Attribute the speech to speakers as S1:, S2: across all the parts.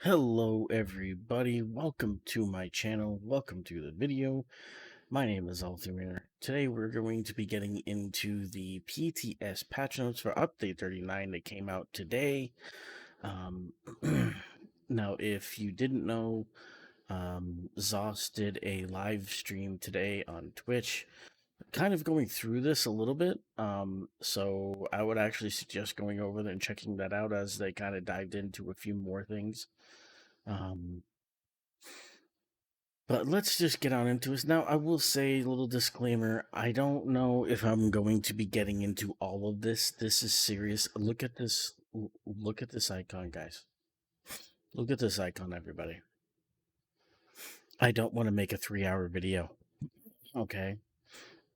S1: Hello everybody, welcome to my channel, welcome to the video. My name is Althemir. Today we're going to be getting into the PTS Patch Notes for Update 39 that came out today. Um, now if you didn't know, Zos did a live stream today on Twitch, kind of going through this a little bit. So I would actually suggest going over there and checking that out as they kind of dived into a few more things. Um, But let's just get on into this. Now, I will say a little disclaimer. I don't know if I'm going to be getting into all of this. This is serious. Look at this. Look at this icon, guys. Look at this icon, everybody. I don't want to make a 3-hour video. Okay.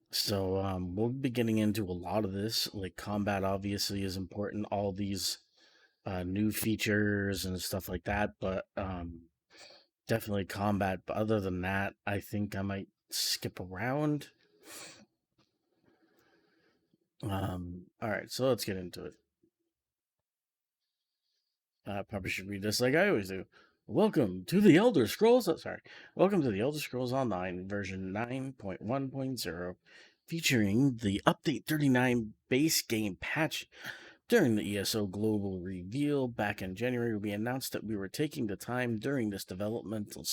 S1: So, we'll be getting into a lot of this. Like, combat obviously is important. All these new features and stuff like that. But, definitely combat. But other than that, I think I might skip around. All right, so let's get into it. I probably should read this like I always do. Welcome to the Elder Scrolls. Welcome to the Elder Scrolls Online version 9.1.0, featuring the Update 39 base game patch. During the ESO global reveal back in January, we announced that we were taking the time during this developmental.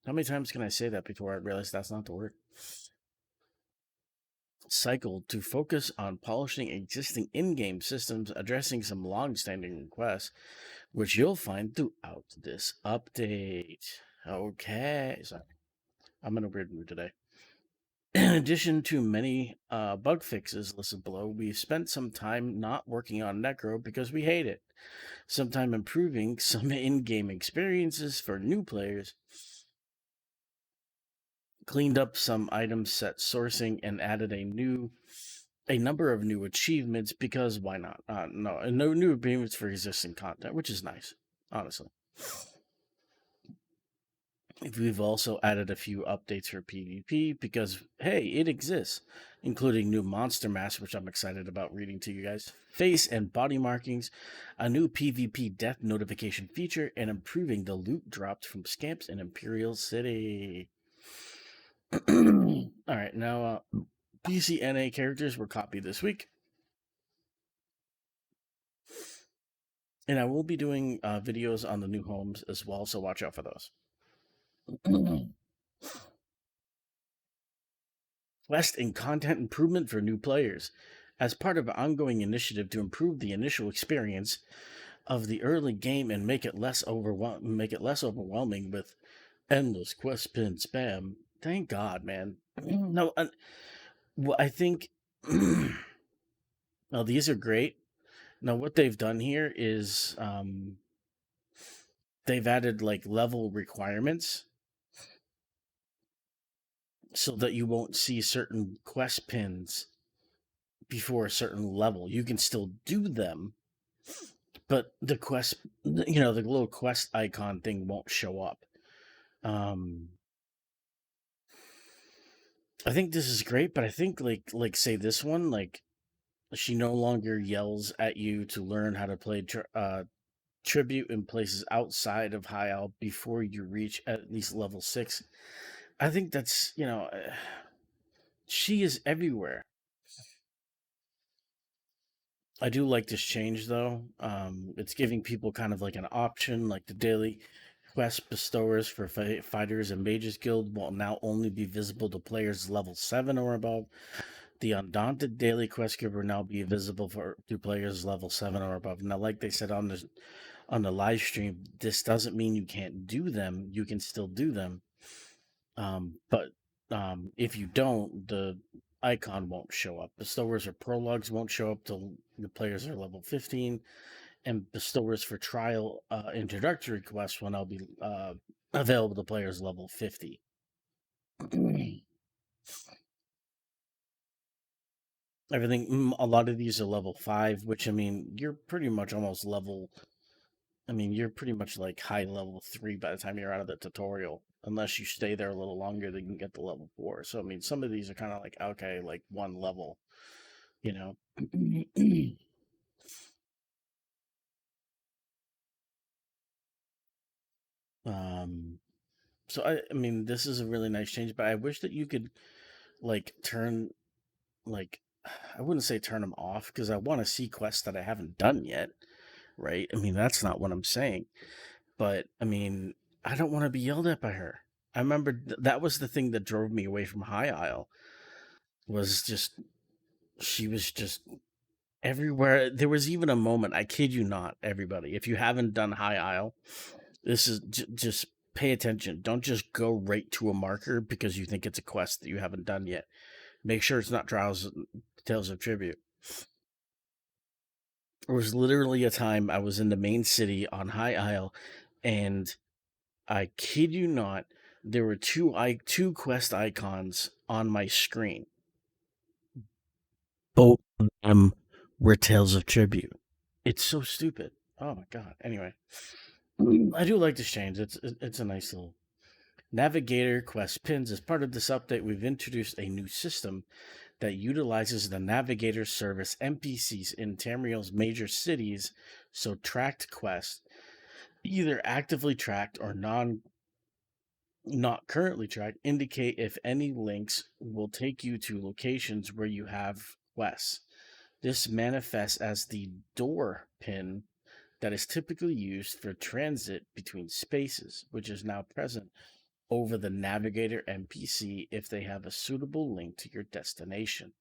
S1: How many times can I say that before I realize that's not the word? Cycle to focus on polishing existing in-game systems, addressing some long-standing requests, which you'll find throughout this update. Okay, sorry, I'm in a weird mood today. In addition to many bug fixes listed below, we've spent some time not working on Necro because we hate it. Some time improving some in-game experiences for new players, cleaned up some item set sourcing, and added a number of new achievements because why not? No new achievements for existing content, which is nice, honestly. We've also added a few updates for PvP because, hey, it exists, including new monster masks, which I'm excited about reading to you guys, face and body markings, a new PvP death notification feature, and improving the loot dropped from scamps in Imperial City. All right, now PCNA characters were copied this week. And I will be doing videos on the new homes as well, so watch out for those. Quest and content improvement for new players. As part of an ongoing initiative to improve the initial experience of the early game and make it less overwhelming with endless quest pin spam. Thank God, man. No, well, I think now these are great. Now what they've done here is they've added like level requirements so that you won't see certain quest pins before a certain level. You can still do them, but the quest, the little quest icon thing won't show up. I think this is great, but I think like say this one, like she no longer yells at you to learn how to play tribute in places outside of High Isle before you reach at least level 6. I think that's she is everywhere. I do like this change though. It's giving people kind of like an option, like the daily quest bestowers for fighters and mages guild will now only be visible to players level 7 or above. The undaunted daily quest giver will now be visible to players level 7 or above. Now, like they said on the live stream, this doesn't mean you can't do them. You can still do them. But if you don't, the icon won't show up. Bestowers or prologues won't show up till the players are level 15, and bestowers for trial introductory quests will now be available to players level 50. A lot of these are level 5, which I mean, you're pretty much almost level. I mean, you're pretty much like high level 3 by the time you're out of the tutorial, unless you stay there a little longer, then you can get to level 4. So I mean, some of these are kind of like okay, like one level, you know. Um, so I mean, this is a really nice change, but I wish that you could like turn like I wouldn't say turn them off because I want to see quests that I haven't done yet, right? I mean, that's not what I'm saying. But I mean, I don't want to be yelled at by her. I remember that was the thing that drove me away from High Isle was just she was just everywhere. There was even a moment, I kid you not, everybody. If you haven't done High Isle, this is just pay attention. Don't just go right to a marker because you think it's a quest that you haven't done yet. Make sure it's not Tales of Tribute. There was literally a time I was in the main city on High Isle, and I kid you not, there were two quest icons on my screen. Both of them were Tales of Tribute. It's so stupid. Oh my god. Anyway, I do like this change. It's a nice little Navigator quest pins. As part of this update, we've introduced a new system that utilizes the Navigator service NPCs in Tamriel's major cities, so tracked quests, either actively tracked or not currently tracked, indicate if any links will take you to locations where you have quests. This manifests as the door pin that is typically used for transit between spaces, which is now present over the Navigator NPC if they have a suitable link to your destination.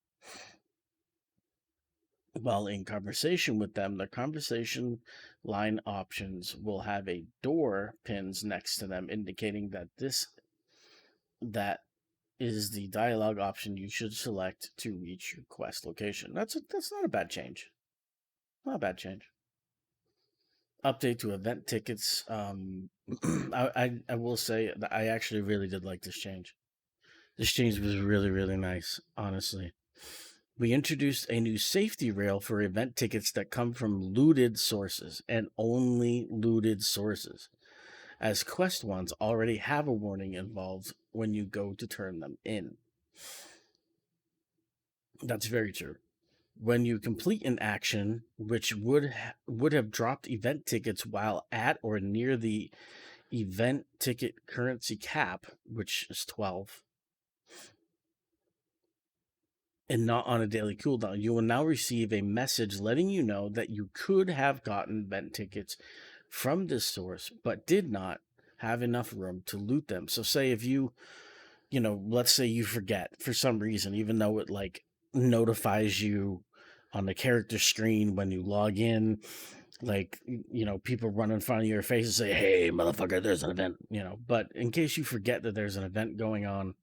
S1: While in conversation with them, the conversation line options will have a door pins next to them, indicating that is the dialogue option you should select to reach your quest location. That's not a bad change. Not a bad change. Update to event tickets. I will say that I actually really did like this change. This change was really nice, honestly. We introduced a new safety rail for event tickets that come from looted sources and only looted sources, as quest ones already have a warning involved when you go to turn them in. That's very true. When you complete an action which would have dropped event tickets while at or near the event ticket currency cap, which is 12, and not on a daily cooldown, you will now receive a message letting you know that you could have gotten event tickets from this source, but did not have enough room to loot them. So, say if let's say you forget for some reason, even though it like notifies you on the character screen when you log in, like, people run in front of your face and say, "Hey, motherfucker, there's an event," but in case you forget that there's an event going on,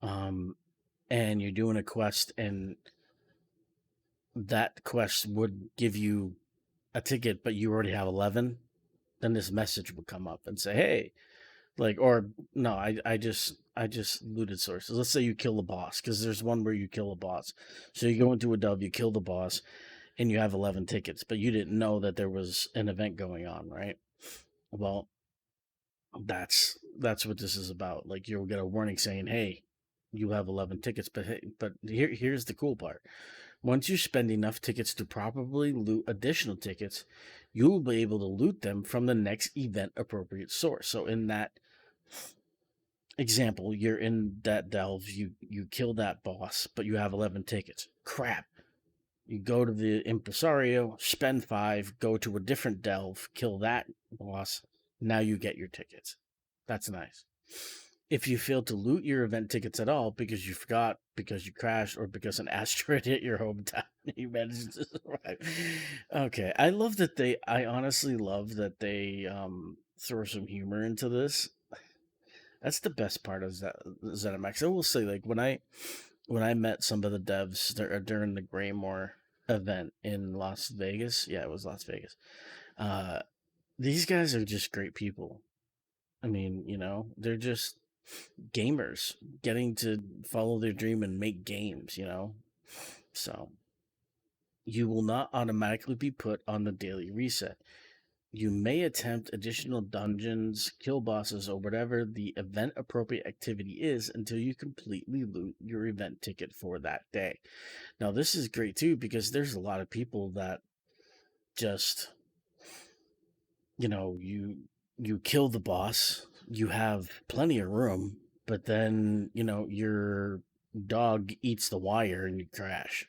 S1: um, and you're doing a quest and that quest would give you a ticket, but you already have 11, then this message would come up and say, "Hey," like, or no, I just looted sources. Let's say you kill the boss, because there's one where you kill a boss. So you go into a dub, you kill the boss, and you have 11 tickets, but you didn't know that there was an event going on, right? Well, that's what this is about. Like, you'll get a warning saying, "Hey, you have 11 tickets," but here's the cool part. Once you spend enough tickets to properly loot additional tickets, you will be able to loot them from the next event appropriate source. So in that example, you're in that delve, you kill that boss, but you have 11 tickets. Crap. You go to the impresario, spend 5, go to a different delve, kill that boss. Now you get your tickets. That's nice. If you fail to loot your event tickets at all because you forgot, because you crashed, or because an asteroid hit your hometown, you managed to survive. Okay, I honestly love that they throw some humor into this. That's the best part of ZeniMax. I will say, like, when I met some of the devs during the Greymore event in Las Vegas, yeah, it was Las Vegas. Uh, these guys are just great people. I mean, they're just gamers getting to follow their dream and make games. So you will not automatically be put on the daily reset. You may attempt additional dungeons, kill bosses, or whatever the event appropriate activity is until you completely loot your event ticket for that day. Now, this is great too because there's a lot of people that just, you you kill the boss, you have plenty of room, but then, your dog eats the wire and you crash.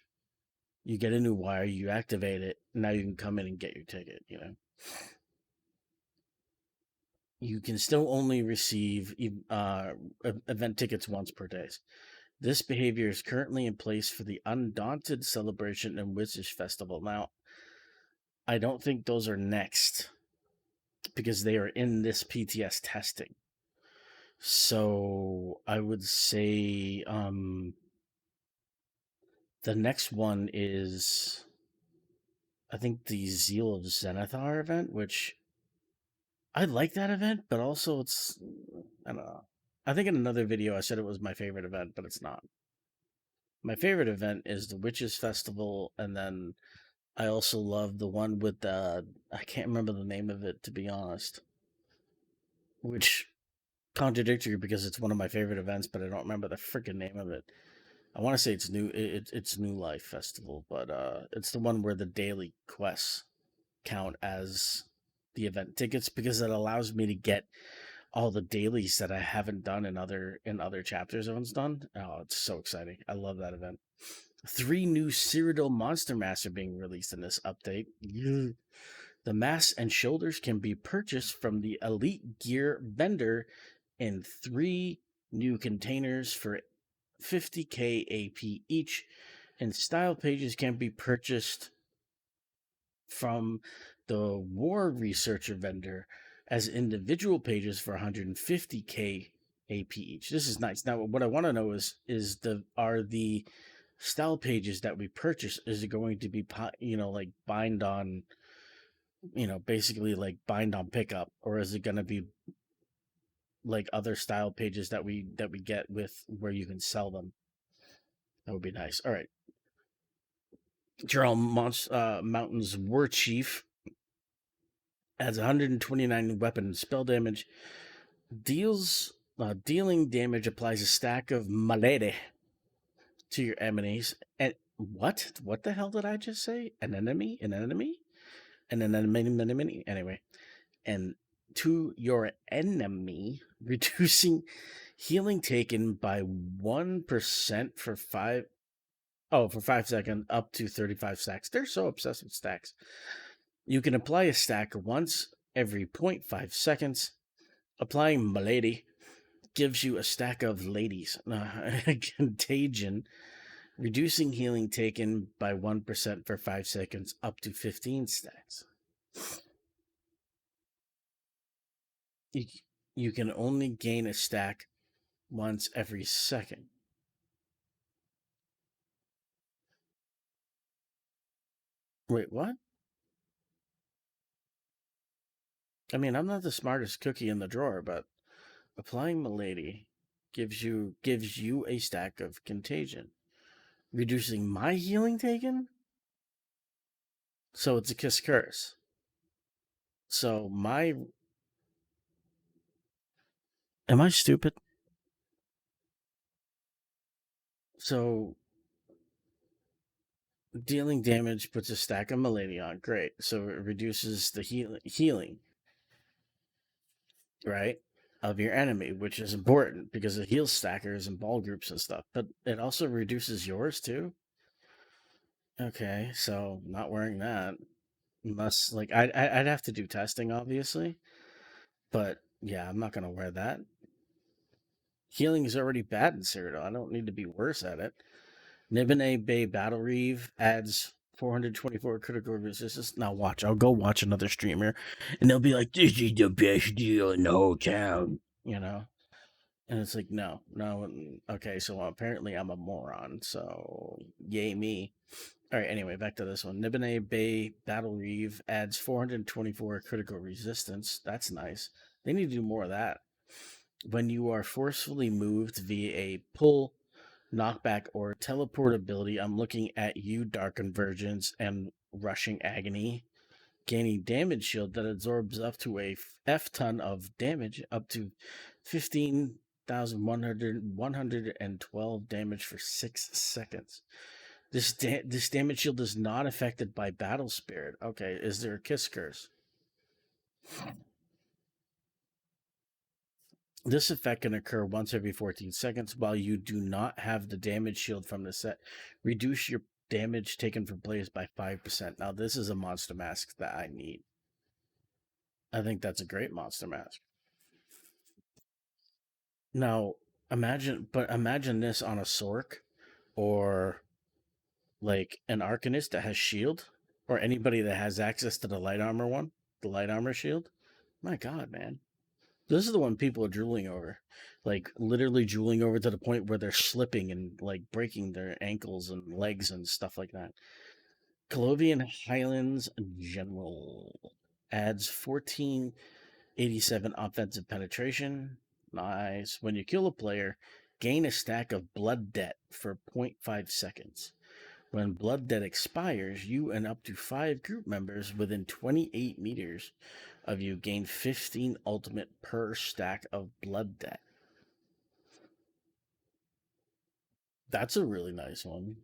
S1: You get a new wire, you activate it, now you can come in and get your ticket. You can still only receive event tickets once per day. This behavior is currently in place for the Undaunted Celebration and Wizards Festival. Now, I don't think those are next because they are in this PTS testing. So I would say the next one is, I think, the Zeal of Zenithar event, which I like that event, but also I don't know. I think in another video I said it was my favorite event, but it's not. My favorite event is the Witches Festival, and then I also love the one with I can't remember the name of it, to be honest, which contradictory because it's one of my favorite events, but I don't remember the freaking name of it. I want to say it's New Life Festival, but it's the one where the daily quests count as the event tickets because it allows me to get all the dailies that I haven't done in other chapter zones done. Oh, it's so exciting. I love that event. 3 new Cyrodiil monster masks are being released in this update. Yeah. The masks and shoulders can be purchased from the Elite Gear vendor in 3 new containers for 50k AP each, and style pages can be purchased from the War Researcher vendor as individual pages for 150k AP each. This is nice. Now, what I want to know is are the style pages that we purchase, is it going to be like bind on, basically like bind on pickup, or is it going to be like other style pages that we get with where you can sell them? That would be nice. All right. Jarl Mountain's War Chief adds 129 weapon spell damage. Dealing damage applies a stack of malady to your enemies. And what the hell did I just say? An enemy? Anyway, and to your enemy, reducing healing taken by 1% for 5 seconds up to 35 stacks. They're so obsessed with stacks. You can apply a stack once every 0.5 seconds. Applying Milady gives you a stack of ladies. Contagion, reducing healing taken by 1% for 5 seconds up to 15 stacks. You can only gain a stack once every second. Wait, what? I mean, I'm not the smartest cookie in the drawer, but applying Milady gives you a stack of contagion, reducing my healing taken. So it's a kiss curse. So am I stupid? So dealing damage puts a stack of Milady on. Great. So it reduces the healing, right, of your enemy, which is important because it heals stackers and ball groups and stuff. But it also reduces yours too. Okay, so not wearing that unless like I'd have to do testing, obviously. But yeah, I'm not gonna wear that. Healing is already bad in Cyrodiil. I don't need to be worse at it. Nibene Bay Battle Reeve adds 424 critical resistance. Now watch, I'll go watch another streamer and they'll be like, "This is the best deal in the whole town," you know? And it's like, no, no. Okay, so apparently I'm a moron, so yay me. All right, anyway, back to this one. Nibene Bay Battle Reeve adds 424 critical resistance. That's nice. They need to do more of that. When you are forcefully moved via a pull, knockback, or teleportability, I'm looking at you, Dark Convergence, and Rushing Agony, gaining damage shield that absorbs up to a F ton of damage, up to 15,112 damage for 6 seconds. This damage shield is not affected by battle spirit. Okay, is there a kiss curse? This effect can occur once every 14 seconds while you do not have the damage shield from the set. Reduce your damage taken from players by 5%. Now, this is a monster mask that I need. I think that's a great monster mask. Now, imagine this on a Sork or like an Arcanist that has shield, or anybody that has access to the light armor one, the light armor shield. My God, man. This is the one people are drooling over. Like literally drooling over to the point where they're slipping and like breaking their ankles and legs and stuff like that. Colovian Highlands General adds 1487 offensive penetration. Nice. When you kill a player, gain a stack of blood debt for 0.5 seconds. When blood debt expires, you and up to 5 group members within 28 meters of you gain 15 ultimate per stack of blood debt. That's a really nice one.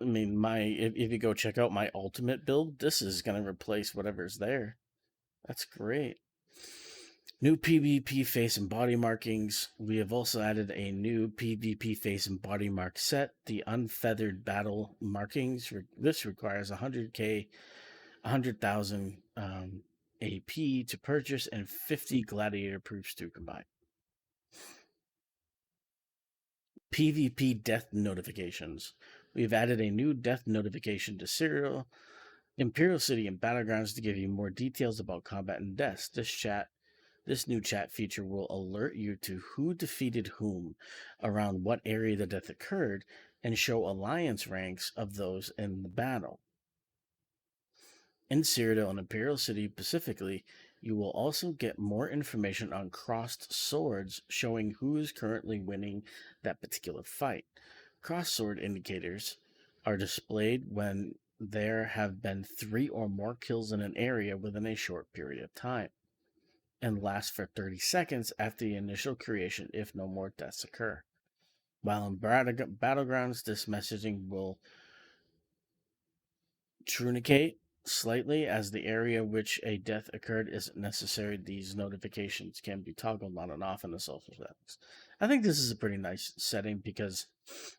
S1: My if you go check out my ultimate build, this is gonna replace whatever's there. That's great. New PvP face and body markings. We have also added a new PvP face and body mark set, the Unfeathered Battle markings. This requires 100k, 100,000 AP to purchase and 50 gladiator proofs to combine. PvP death notifications. We've added a new death notification to Imperial City and Battlegrounds to give you more details about combat and deaths. This new chat feature will alert you to who defeated whom, around what area the death occurred, and show alliance ranks of those in the battle. In Cyrodiil and Imperial City specifically, you will also get more information on crossed swords, showing who is currently winning that particular fight. Crossed sword indicators are displayed when there have been 3 or more kills in an area within a short period of time, and last for 30 seconds after the initial creation if no more deaths occur. While in Battlegrounds, this messaging will truncate slightly as the area which a death occurred isn't necessary. These notifications can be toggled on and off in the social settings. I think this is a pretty nice setting because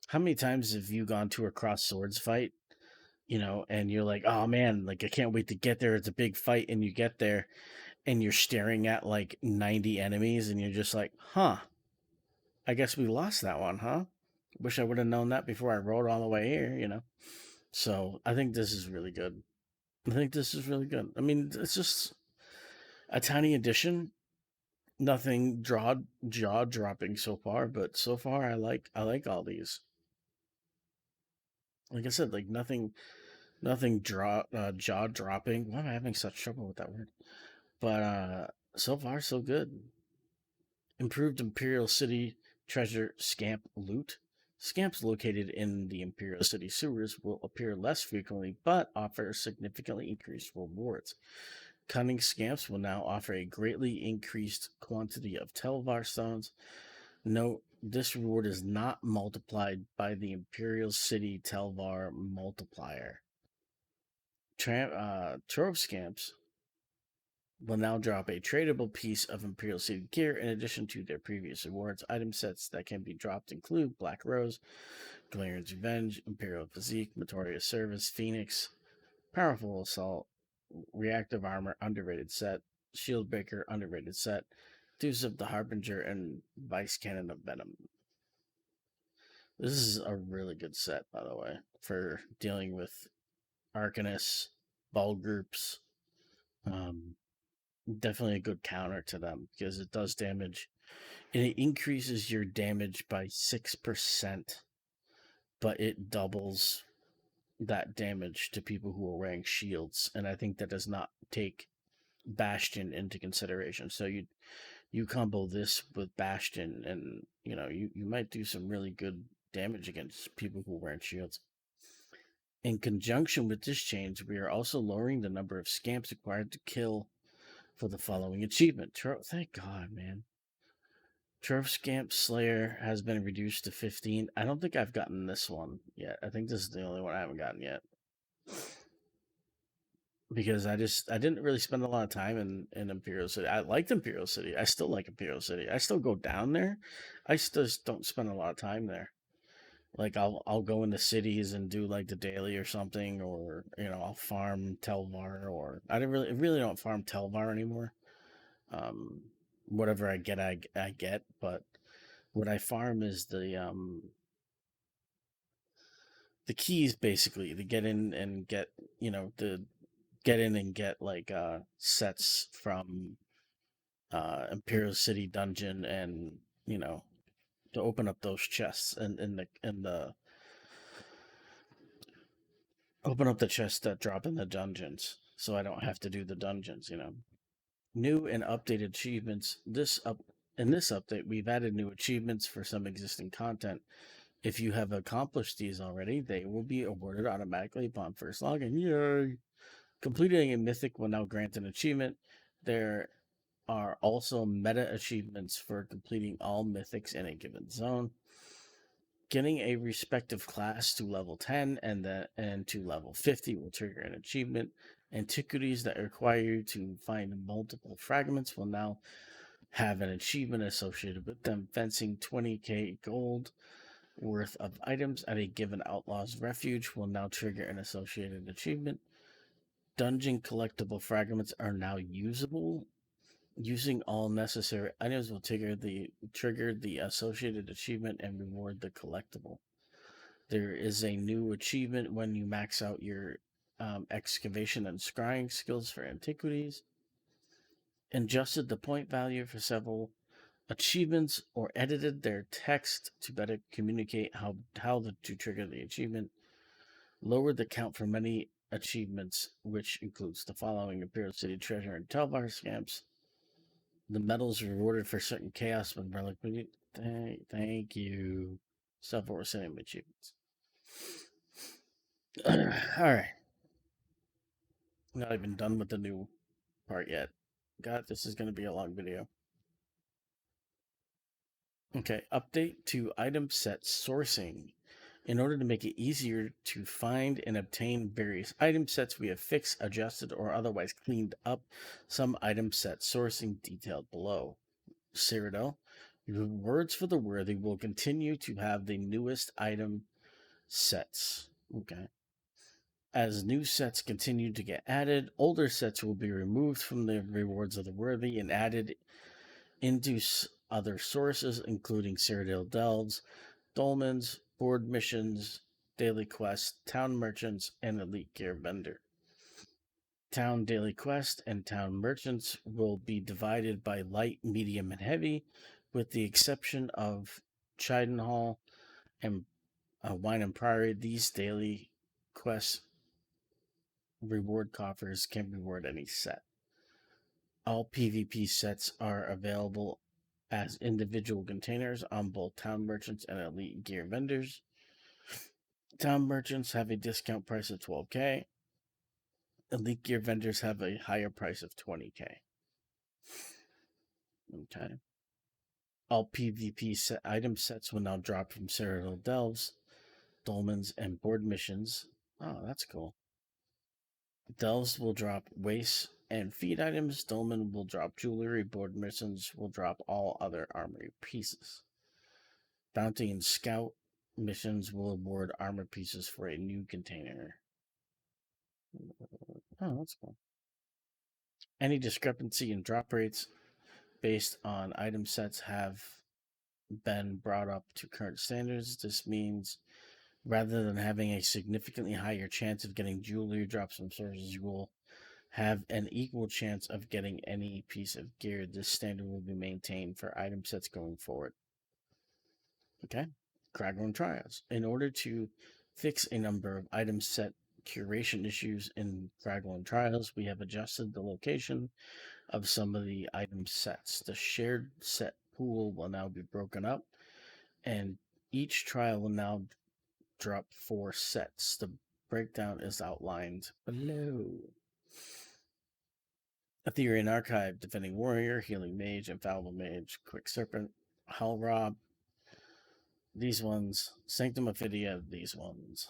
S1: how many times have you gone to a cross swords fight, and you're like, oh man, like I can't wait to get there. It's a big fight, and you get there and you're staring at like 90 enemies and you're just like, huh, I guess we lost that one, huh? Wish I would have known that before I rode all the way here. So I think this is really good. I think this is really good. I mean, it's just a tiny addition. Nothing jaw dropping so far, but so far I like all these. Like I said, like nothing jaw dropping. Why am I having such trouble with that word? But so far so good. Improved Imperial City treasure scamp loot. Scamps located in the Imperial City sewers will appear less frequently but offer significantly increased rewards. Cunning scamps will now offer a greatly increased quantity of Telvar stones. Note, this reward is not multiplied by the Imperial City Telvar multiplier. Trove scamps will now drop a tradable piece of Imperial City gear in addition to their previous rewards. Item sets that can be dropped include Black Rose, Galarian's Revenge, Imperial Physique, Matoria's Service, Phoenix, Powerful Assault, Reactive Armor, underrated set, Shield Breaker, underrated set, Deuce of the Harbinger, and Vice Cannon of Venom. This is a really good set, by the way, for dealing with Arcanists, ball groups. Definitely a good counter to them because it does damage and it increases your damage by 6%, but it doubles that damage to people who are wearing shields, and I think that does not take Bastion into consideration. So you combo this with Bastion and you might do some really good damage against people who are wearing shields. In conjunction with this change, we are also lowering the number of scamps required to kill for the following achievement. Thank God, man. Trove Scamp Slayer has been reduced to 15. I don't think I've gotten this one yet. I think this is the only one I haven't gotten yet. because I didn't really spend a lot of time in Imperial City. I liked Imperial City. I still like Imperial City. I still go down there. I still just don't spend a lot of time there. Like I'll go into cities and do like the daily or something, or I'll farm Telvar, or I don't really don't farm Telvar anymore. Um, Whatever I get, I get. But what I farm is the keys basically to get in and get the get in and get like sets from Imperial City dungeon, and you know to open up those chests and the open up the chests that drop in the dungeons, so I don't have to do the dungeons. New and updated achievements. In this update, we've added new achievements for some existing content. If you have accomplished these already, they will be awarded automatically upon first login. Yay! Completing a mythic will now grant an achievement. There are also meta achievements for completing all mythics in a given zone. Getting a respective class to level 10 and to level 50 will trigger an achievement. Antiquities that require you to find multiple fragments will now have an achievement associated with them. Fencing 20k gold worth of items at a given outlaw's refuge will now trigger an associated achievement. Dungeon collectible fragments are now usable. Using all necessary items will trigger the associated achievement and reward the collectible. There is a new achievement when you max out your excavation and scrying skills for antiquities. Adjusted the point value for several achievements or edited their text to better communicate to trigger the achievement. Lowered the count for many achievements, which includes the following: Imperial City Treasure and Telvar scamps. The medals rewarded for certain chaos when relic. Thank you. Several sending achievements. All right. Not even done with the new part yet. God, this is going to be a long video. Okay, update to item set sourcing. In order to make it easier to find and obtain various item sets, we have fixed, adjusted, or otherwise cleaned up some item set sourcing detailed below. Cyrodiil, Words for the Worthy will continue to have the newest item sets. Okay. As new sets continue to get added, older sets will be removed from the Rewards of the Worthy and added into other sources, including Cyrodiil Delves, Dolmens, board missions, daily quests, town merchants, and elite gear vendor. Town daily quest and town merchants will be divided by light, medium, and heavy, with the exception of Chidenhall and Wine and Priory. These daily quests reward coffers can reward any set. All PvP sets are available as individual containers on both town merchants and elite gear vendors. Town merchants have a discount price of 12k. Elite gear vendors have a higher price of 20k. Okay. All PvP item sets will now drop from Cyrodiil Delves, Dolmens, and board missions. Oh, that's cool. Delves will drop waste and feed items. Dolmen will drop jewelry. Board missions will drop all other armory pieces. Bounty and scout missions will award armor pieces for a new container. Oh, that's cool. Any discrepancy in drop rates based on item sets have been brought up to current standards. This means rather than having a significantly higher chance of getting jewelry drops from sources, you will have an equal chance of getting any piece of gear. This standard will be maintained for item sets going forward. Okay. Kragron Trials. In order to fix a number of item set curation issues in Kragron Trials, we have adjusted the location of some of the item sets. The shared set pool will now be broken up, and each trial will now drop 4 sets. The breakdown is outlined below. Ethereal Archive, Defending Warrior, Healing Mage, Infallible Mage, Quick Serpent, Hell Rob, these ones, Sanctum Ophidia, these ones.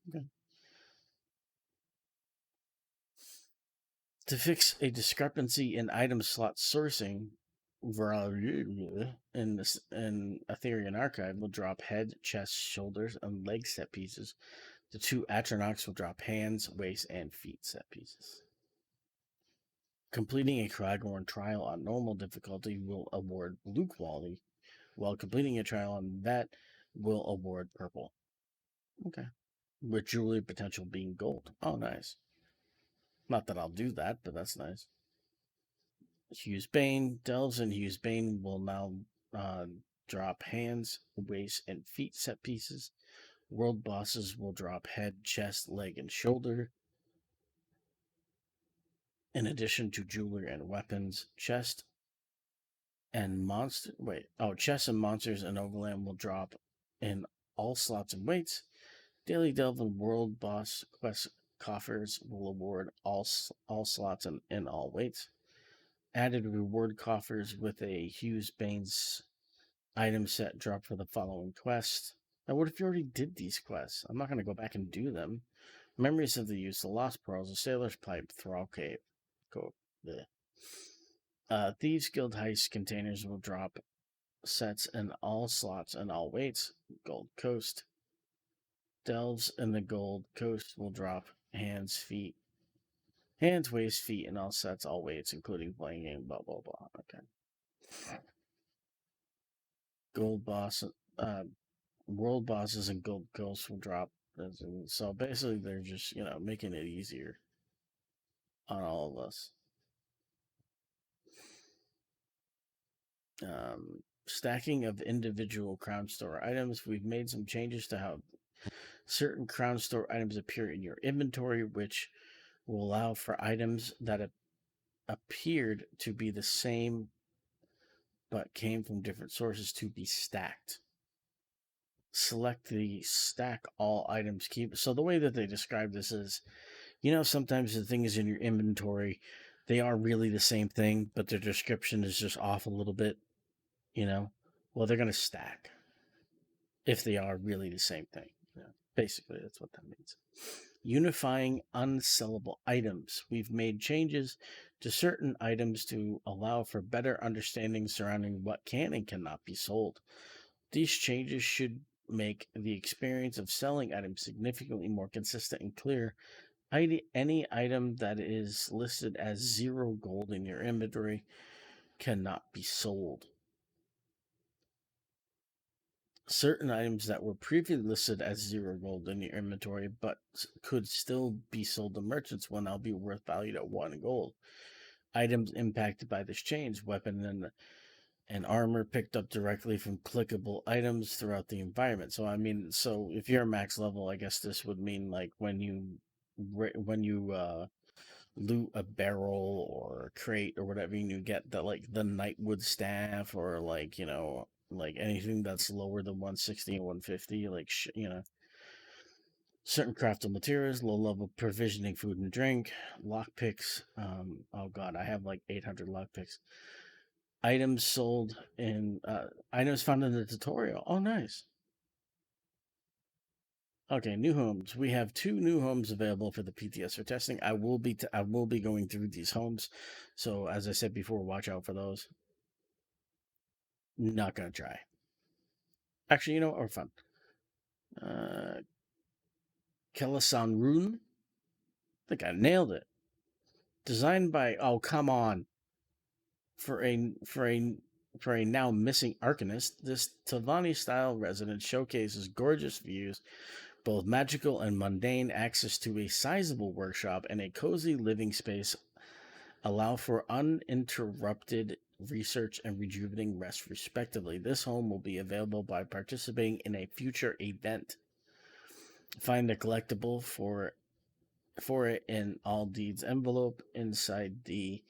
S1: Okay. To fix a discrepancy in item slot sourcing, in Aetherian Archive will drop head, chest, shoulders, and leg set pieces. The two Atronachs will drop hands, waist, and feet set pieces. Completing a Kragorn trial on normal difficulty will award blue quality, while completing a trial on that will award purple. Okay. With jewelry potential being gold. Oh, nice. Not that I'll do that, but that's nice. Hughes Bane. Delves and Hughes Bane will now drop hands, waist, and feet set pieces. World bosses will drop head, chest, leg, and shoulder. In addition to jewelry and weapons, chests and monsters and overland will drop in all slots and weights. Daily Delve and World Boss Quest coffers will award all slots and in all weights. Added reward coffers with a Hughes Bane's item set drop for the following quest. Now, what if you already did these quests? I'm not going to go back and do them. Memories of the Use, the Lost Pearls, the Sailor's Pipe, Thrall Cave. Go. Thieves Guild Heist containers will drop sets in all slots and all weights. Gold Coast. Delves in the Gold Coast will drop hands, waist, feet, and all sets, all weights, including playing game, blah, blah, blah. Okay. Gold Boss, World Bosses and Gold Coast will drop. So basically, they're just, making it easier on all of us. Stacking of individual Crown Store items. We've made some changes to how certain Crown Store items appear in your inventory, which will allow for items that appeared to be the same but came from different sources to be stacked. Select the stack all items keep. So the way that they describe this is, sometimes the things in your inventory, they are really the same thing, but their description is just off a little bit, well, they're going to stack if they are really the same thing. Basically, that's what that means. Unifying unsellable items. We've made changes to certain items to allow for better understanding surrounding what can and cannot be sold. These changes should make the experience of selling items significantly more consistent and clear. Any item that is listed as 0 gold in your inventory cannot be sold. Certain items that were previously listed as 0 gold in your inventory but could still be sold to merchants will now be worth valued at 1 gold. Items impacted by this change, weapon and armor picked up directly from clickable items throughout the environment. So if you're max level, I guess this would mean like when you loot a barrel or a crate or whatever, and you get the Nightwood staff, or like anything that's lower than 160 and 150, certain crafted materials, low level provisioning food and drink, lockpicks. Oh god, I have like 800 lockpicks. Items sold in items found in the tutorial. Oh, nice. Okay, new homes. We have 2 new homes available for the PTS for testing. I will be going through these homes, so as I said before, watch out for those. Not gonna try. Actually, you know what? Or fun. Kelasan Rune. I think I nailed it. Designed by, oh come on, for a now missing Arcanist, this Tavani-style residence showcases gorgeous views, both magical and mundane, access to a sizable workshop, and a cozy living space allow for uninterrupted research and rejuvenating rest, respectively. This home will be available by participating in a future event. Find the collectible for it in All Deeds envelope inside the.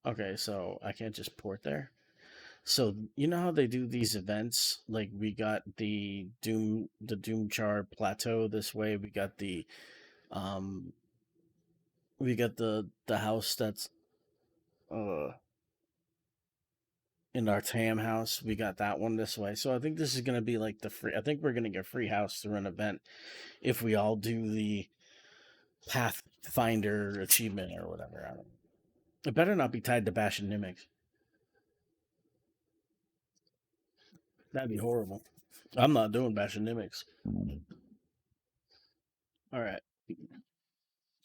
S1: Okay, so I can't just port there. So you know how they do these events? Like we got the Doomchar Plateau this way. Um we got the house that's uh in our Tam house. We got that one this way. So I think this is going to be like the free. I think we're going to get free house through an event if we all do the Pathfinder achievement or whatever. I don't know. It better not be tied to Bash and Nimics. That'd be horrible. I'm not doing Bash and Nimics. All right.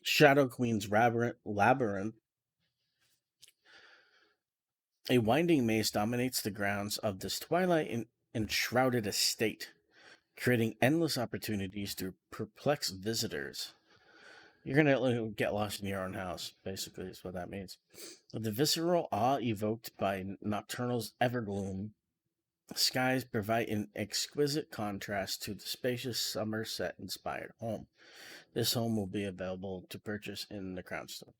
S1: Shadow Queen's Labyrinth. A winding maze dominates the grounds of this twilight enshrouded estate, creating endless opportunities to perplex visitors. You're gonna get lost in your own house, basically, is what that means. The visceral awe evoked by Nocturnal's evergloom skies provide an exquisite contrast to the spacious Somerset-inspired home. This home will be available to purchase in the Crown Store.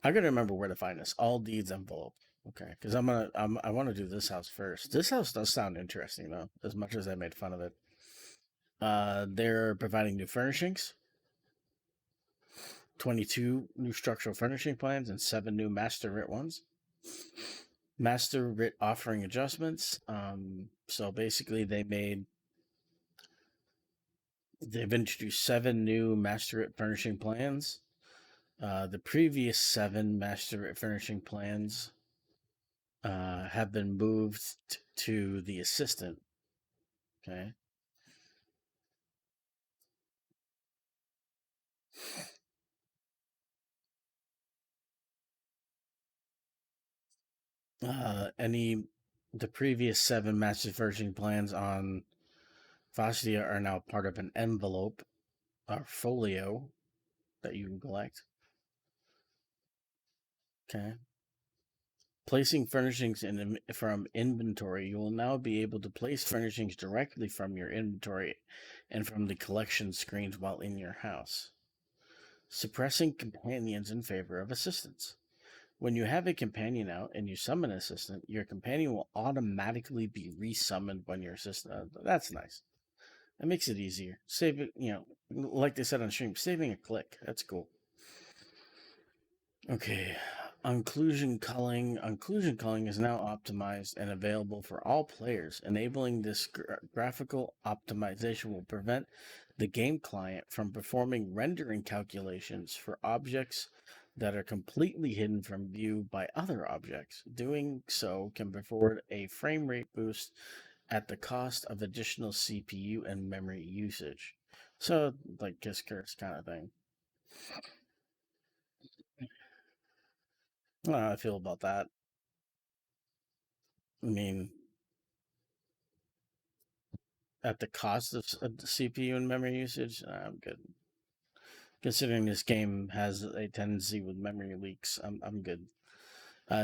S1: I gotta remember where to find this. All deeds envelope. Okay, because I want to do this house first. This house does sound interesting though, as much as I made fun of it. They're providing new furnishings, 22 new structural furnishing plans, and 7 new master writ ones. Master writ offering adjustments. So basically, they've introduced 7 new master writ furnishing plans. The previous 7 master writ furnishing plans have been moved to the assistant. Okay. The previous 7 master furnishing plans on Fastia are now part of an envelope or folio that you can collect. Okay. Placing furnishings from inventory. You will now be able to place furnishings directly from your inventory and from the collection screens while in your house. Suppressing companions in favor of assistants. When you have a companion out and you summon an assistant, your companion will automatically be resummoned when your assistant. That's nice. That makes it easier. Save it, like they said on stream, saving a click. That's cool. Okay. Occlusion culling. Occlusion culling is now optimized and available for all players. Enabling this graphical optimization will prevent the game client from performing rendering calculations for objects that are completely hidden from view by other objects. Doing so can afford a frame rate boost at the cost of additional CPU and memory usage. So, like Kiss Curse kind of thing. I don't know how I feel about that. I mean, at the cost of the CPU and memory usage, I'm good. Considering this game has a tendency with memory leaks, I'm good.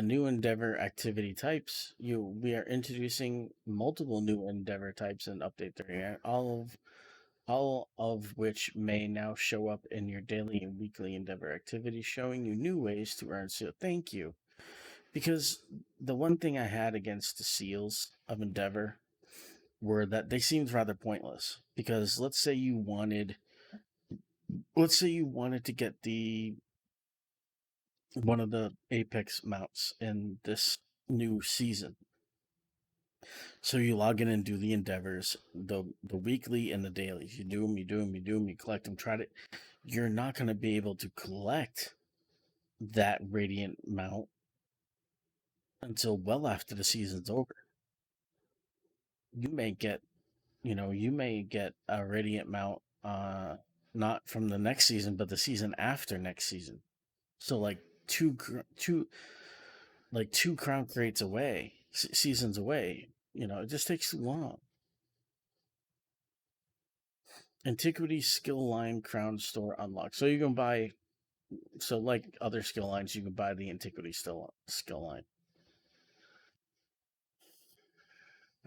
S1: New Endeavor activity types. We are introducing multiple new Endeavor types in Update 30, all of which may now show up in your daily and weekly Endeavor activities, showing you new ways to earn seal. Thank you. Because the one thing I had against the seals of Endeavor were that they seemed rather pointless. Because let's say you wanted to get the one of the Apex mounts in this new season. So you log in and do the endeavors, the weekly and the dailies. You do them, you do them, you do them, you collect them. You're not going to be able to collect that Radiant mount until well after the season's over. You may get, a Radiant mount, not from the next season, but the season after next season. So like two crown crates away, seasons away. It just takes too long. Antiquity skill line crown store unlocked. So you can buy, so like other skill lines, you can buy the antiquity skill line.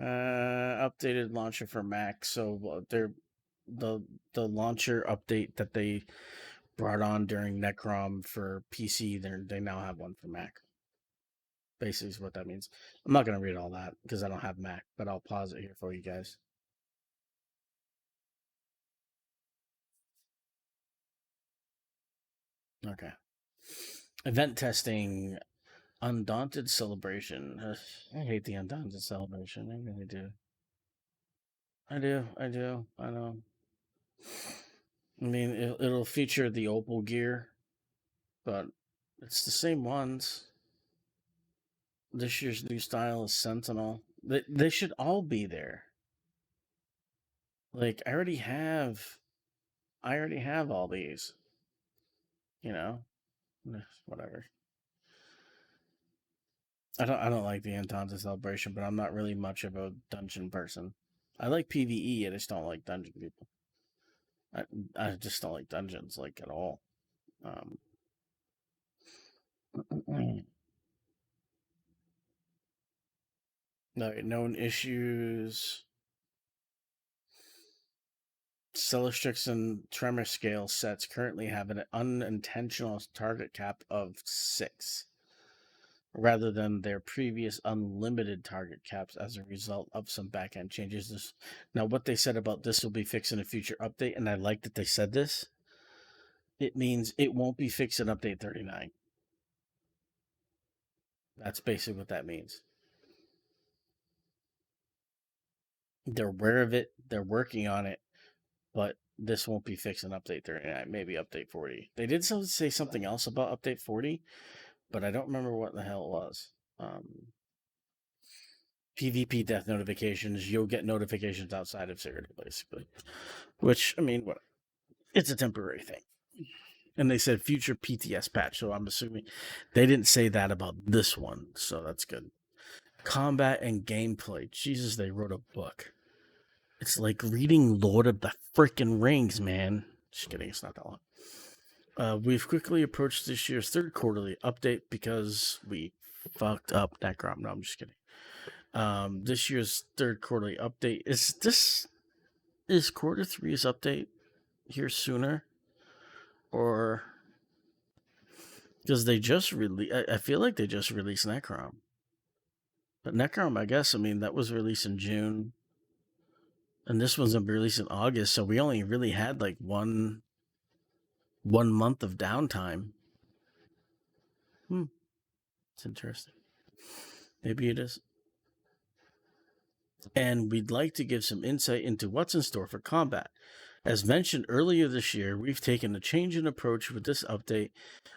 S1: Updated launcher for Mac. So they're the launcher update that they brought on during Necrom for PC. They now have one for Mac. Basically, is what that means. I'm not gonna read all that because I don't have Mac, but I'll pause it here for you guys. Okay. Event testing. Undaunted Celebration. I hate the Undaunted Celebration. I really do. I do. I do. I know. I mean, it'll feature the Opal gear, but it's the same ones. This year's new style is Sentinel. They should all be there. Like I already have all these. You know, whatever. I don't like the Entente Celebration, but I'm not really much of a dungeon person. I like PVE. I just don't like dungeon people. I I just don't like dungeons like at all. Um, no known issues. Celestrix and Tremor scale sets currently have an unintentional target cap of 6, rather than their previous unlimited target caps as a result of some backend changes. Now, what they said about this will be fixed in a future update, and I like that they said this. It means it won't be fixed in update 39. That's basically what that means. They're aware of it, they're working on it, but this won't be fixed in update 39, maybe update 40. They did say something else about update 40, but I don't remember what the hell it was. PvP death notifications, you'll get notifications outside of Cyrodiil, basically. Which, I mean, what? It's a temporary thing. And they said future PTS patch, so I'm assuming they didn't say that about this one, so that's good. Combat and gameplay. Jesus, they wrote a book. It's like reading Lord of the Frickin' Rings, man. Just kidding, it's not that long. We've quickly approached this year's third quarterly update because we fucked up Necrom. No, I'm just kidding. This year's third quarterly update is quarter three's update here sooner, or because they just released? I feel like they just released Necrom, but Necrom, I guess, I mean that was released in June, and this one's gonna be released in August, so we only really had like one month of downtime. It's interesting. Maybe it is. And we'd like to give some insight into what's in store for combat. As mentioned earlier this year, we've taken a change in approach with this update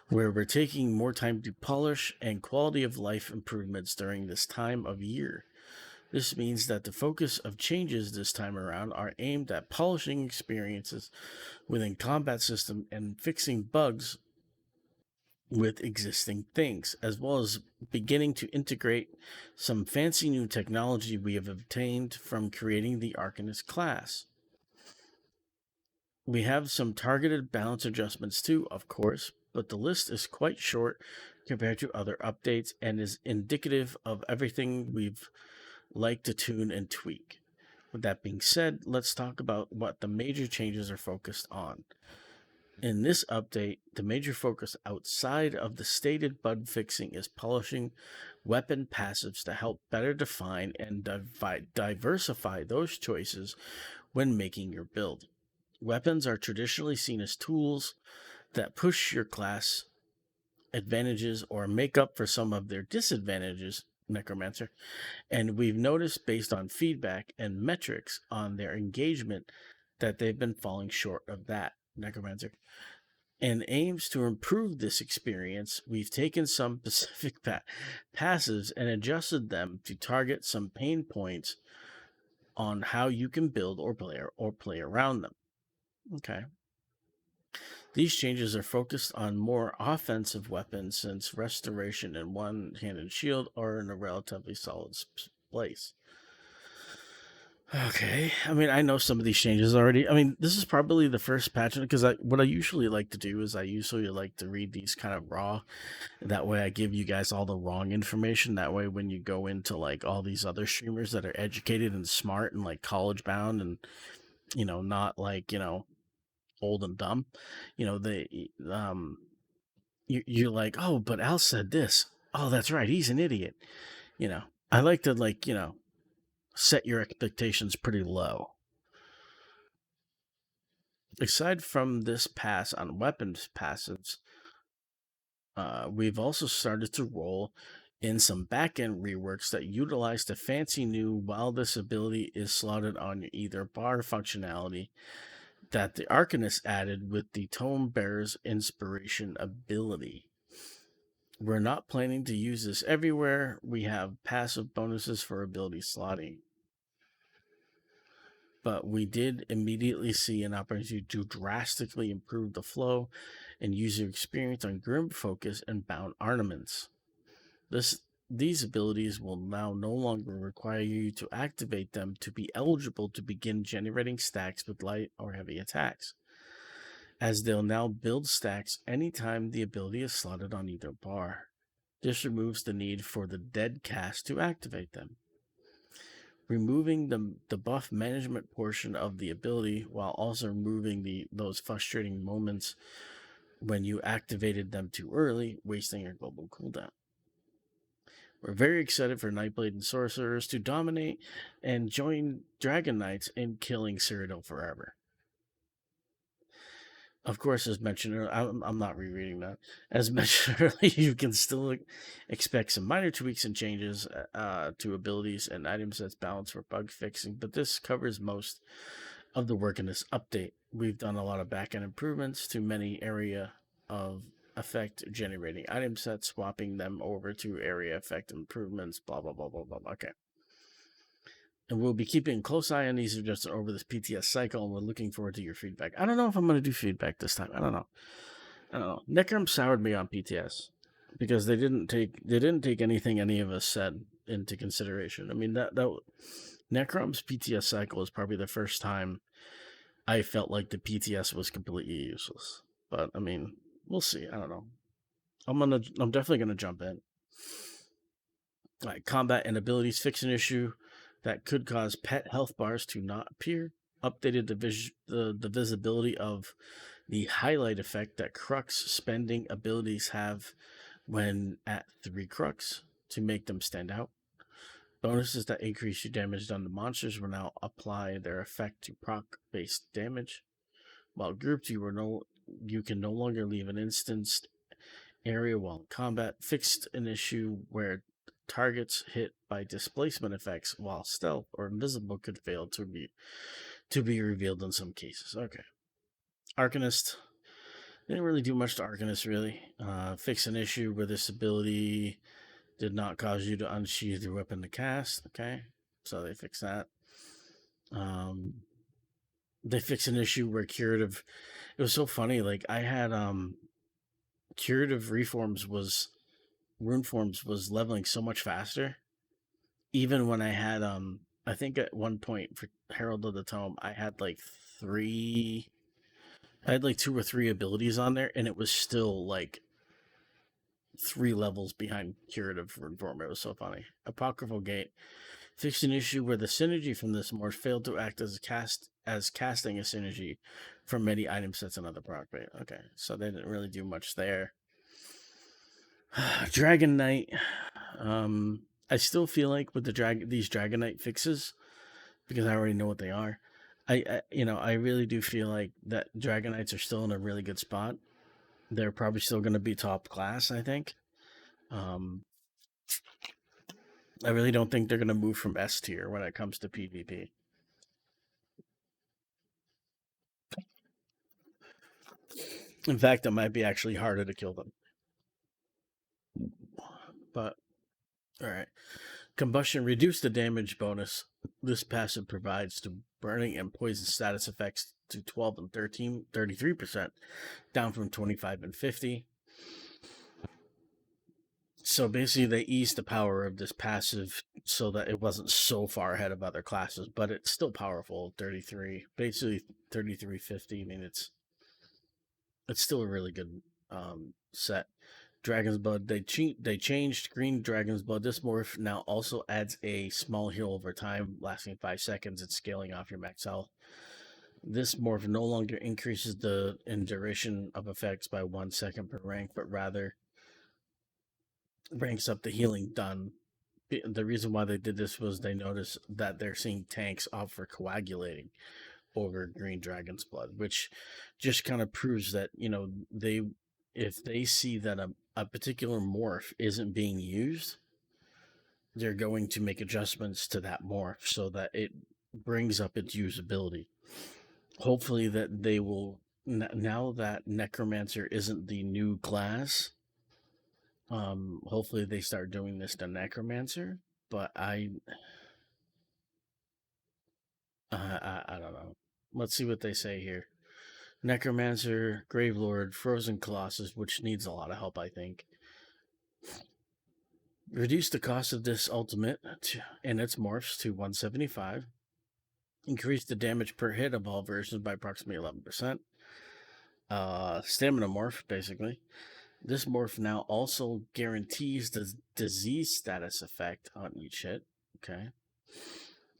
S1: where we're taking more time to polish and quality of life improvements during this time of year. This means that the focus of changes this time around are aimed at polishing experiences within combat system and fixing bugs with existing things, as well as beginning to integrate some fancy new technology we have obtained from creating the Arcanist class. We have some targeted balance adjustments too, of course, but the list is quite short compared to other updates and is indicative of everything we've liked to tune and tweak. With that being said, let's talk about what the major changes are focused on. In this update, the major focus outside of the stated bug fixing is polishing weapon passives to help better define and diversify those choices when making your build. Weapons are traditionally seen as tools that push your class advantages or make up for some of their disadvantages, Necromancer, and we've noticed based on feedback and metrics on their engagement that they've been falling short of that, Necromancer. And aims to improve this experience, we've taken some specific passives and adjusted them to target some pain points on how you can build or play around them. Okay. These changes are focused on more offensive weapons since restoration and one-handed shield are in a relatively solid place. Okay, I mean, I know some of these changes already. I mean, this is probably the first patch because what I usually like to do is I usually like to read these kind of raw. That way, I give you guys all the wrong information. That way, when you go into like all these other streamers that are educated and smart and like college bound and not like old and dumb, they you're like, oh, but Al said this. Oh, that's right, he's an idiot. I like to set your expectations pretty low. Aside from this pass on weapons passives, We've also started to roll in some back-end reworks that utilize the fancy new while this ability is slotted on either bar functionality that the Arcanist added with the Tome Bearer's Inspiration ability. We're not planning to use this everywhere. We have passive bonuses for ability slotting. But we did immediately see an opportunity to drastically improve the flow and user experience on Grim Focus and Bound Ornaments. These abilities will now no longer require you to activate them to be eligible to begin generating stacks with light or heavy attacks, as they'll now build stacks anytime the ability is slotted on either bar. This removes the need for the dead cast to activate them, removing the buff management portion of the ability while also removing those frustrating moments when you activated them too early, wasting your global cooldown. We're very excited for Nightblade and Sorcerers to dominate and join Dragon Knights in killing Cyrodiil forever. Of course, as mentioned earlier, I'm not rereading that. As mentioned earlier, you can still expect some minor tweaks and changes to abilities and item sets balance for bug fixing, but this covers most of the work in this update. We've done a lot of back-end improvements to many area of effect generating item sets, swapping them over to area effect improvements, blah, blah, blah, blah, blah. Okay. And we'll be keeping a close eye on these adjustments over this PTS cycle, and we're looking forward to your feedback. I don't know if I'm going to do feedback this time. I don't know. Necrom soured me on PTS because they didn't take anything any of us said into consideration. I mean, that Necrom's PTS cycle is probably the first time I felt like the PTS was completely useless. But I mean, we'll see. I don't know. I'm definitely gonna jump in. Like combat and abilities fix an issue that could cause pet health bars to not appear. Updated the visibility of the highlight effect that Crux spending abilities have when at 3 Crux to make them stand out. Bonuses that increase your damage done to monsters will now apply their effect to proc-based damage. While grouped, you can no longer leave an instanced area while in combat. Fixed an issue where targets hit by displacement effects while stealth or invisible could fail to be revealed in some cases. Okay. Arcanist didn't really do much to Arcanist, really. Fix an issue where this ability did not cause you to unsheath your weapon to cast. Okay, so they fixed that. They fixed an issue where curative. It was so funny. Like I had curative rune forms was leveling so much faster. Even when I had I think at one point for Herald of the Tome, I had like 2 or 3 abilities on there, and it was still like 3 levels behind curative rune form. It was so funny. Apocryphal Gate fixed an issue where the synergy from this morph failed to act as casting a synergy from many item sets and other proc bait. Okay, so they didn't really do much there. Dragon Knight. I still feel like with these Dragon Knight fixes, because I already know what they are, I really do feel like that Dragon Knights are still in a really good spot. They're probably still going to be top class, I think. I really don't think they're going to move from S tier when it comes to PvP. In fact, it might be actually harder to kill them. But, alright. Combustion reduced the damage bonus this passive provides to burning and poison status effects to 12 and 33%, down from 25 and 50. So basically, they eased the power of this passive so that it wasn't so far ahead of other classes, but it's still powerful. 33, basically 3350. I mean, it's still a really good set. Dragon's Blood. They changed Green Dragon's Blood. This morph now also adds a small heal over time, lasting 5 seconds and scaling off your max health. This morph no longer increases the duration of effects by 1 second per rank, but rather ranks up the healing done. The reason why they did this was they noticed that they're seeing tanks opt for coagulating over Green Dragon's Blood, which just kind of proves that, if they see that a particular morph isn't being used, they're going to make adjustments to that morph so that it brings up its usability. Hopefully, that they will now that Necromancer isn't the new class. Hopefully they start doing this to Necromancer, but I don't know. Let's see what they say here. Necromancer, Gravelord, Frozen Colossus, which needs a lot of help, I think. Reduce the cost of this ultimate and its morphs to 175. Increase the damage per hit of all versions by approximately 11%. Stamina morph, basically. This morph now also guarantees the disease status effect on each hit. Okay.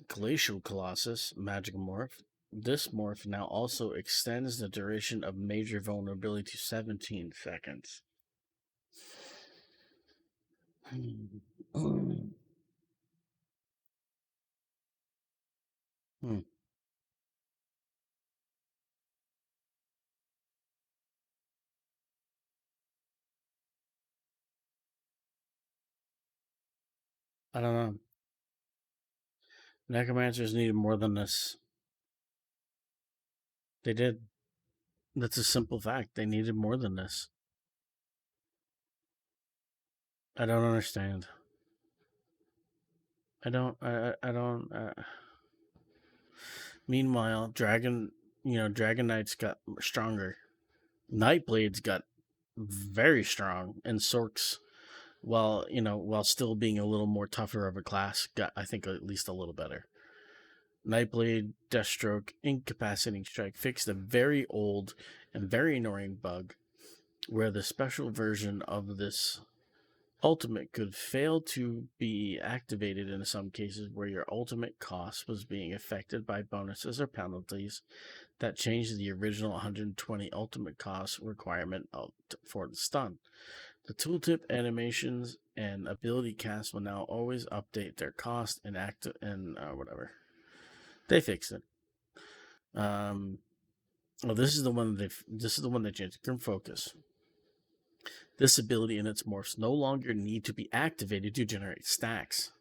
S1: Glacial Colossus, Magic Morph. This morph now also extends the duration of major vulnerability to 17 seconds. Hmm. I don't know. Necromancers needed more than this. They did. That's a simple fact. They needed more than this. I don't understand. I don't. I don't. Meanwhile, Dragon Knights got stronger. Nightblades got very strong, and Sorks, while still being a little more tougher of a class, got, I think, at least a little better. Nightblade, Deathstroke, Incapacitating Strike fixed a very old and very annoying bug where the special version of this ultimate could fail to be activated in some cases where your ultimate cost was being affected by bonuses or penalties that changed the original 120 ultimate cost requirement for the stun. The tooltip animations and ability cast will now always update their cost and whatever. They fixed it. This is the one they changed. Grim Focus. This ability and its morphs no longer need to be activated to generate stacks,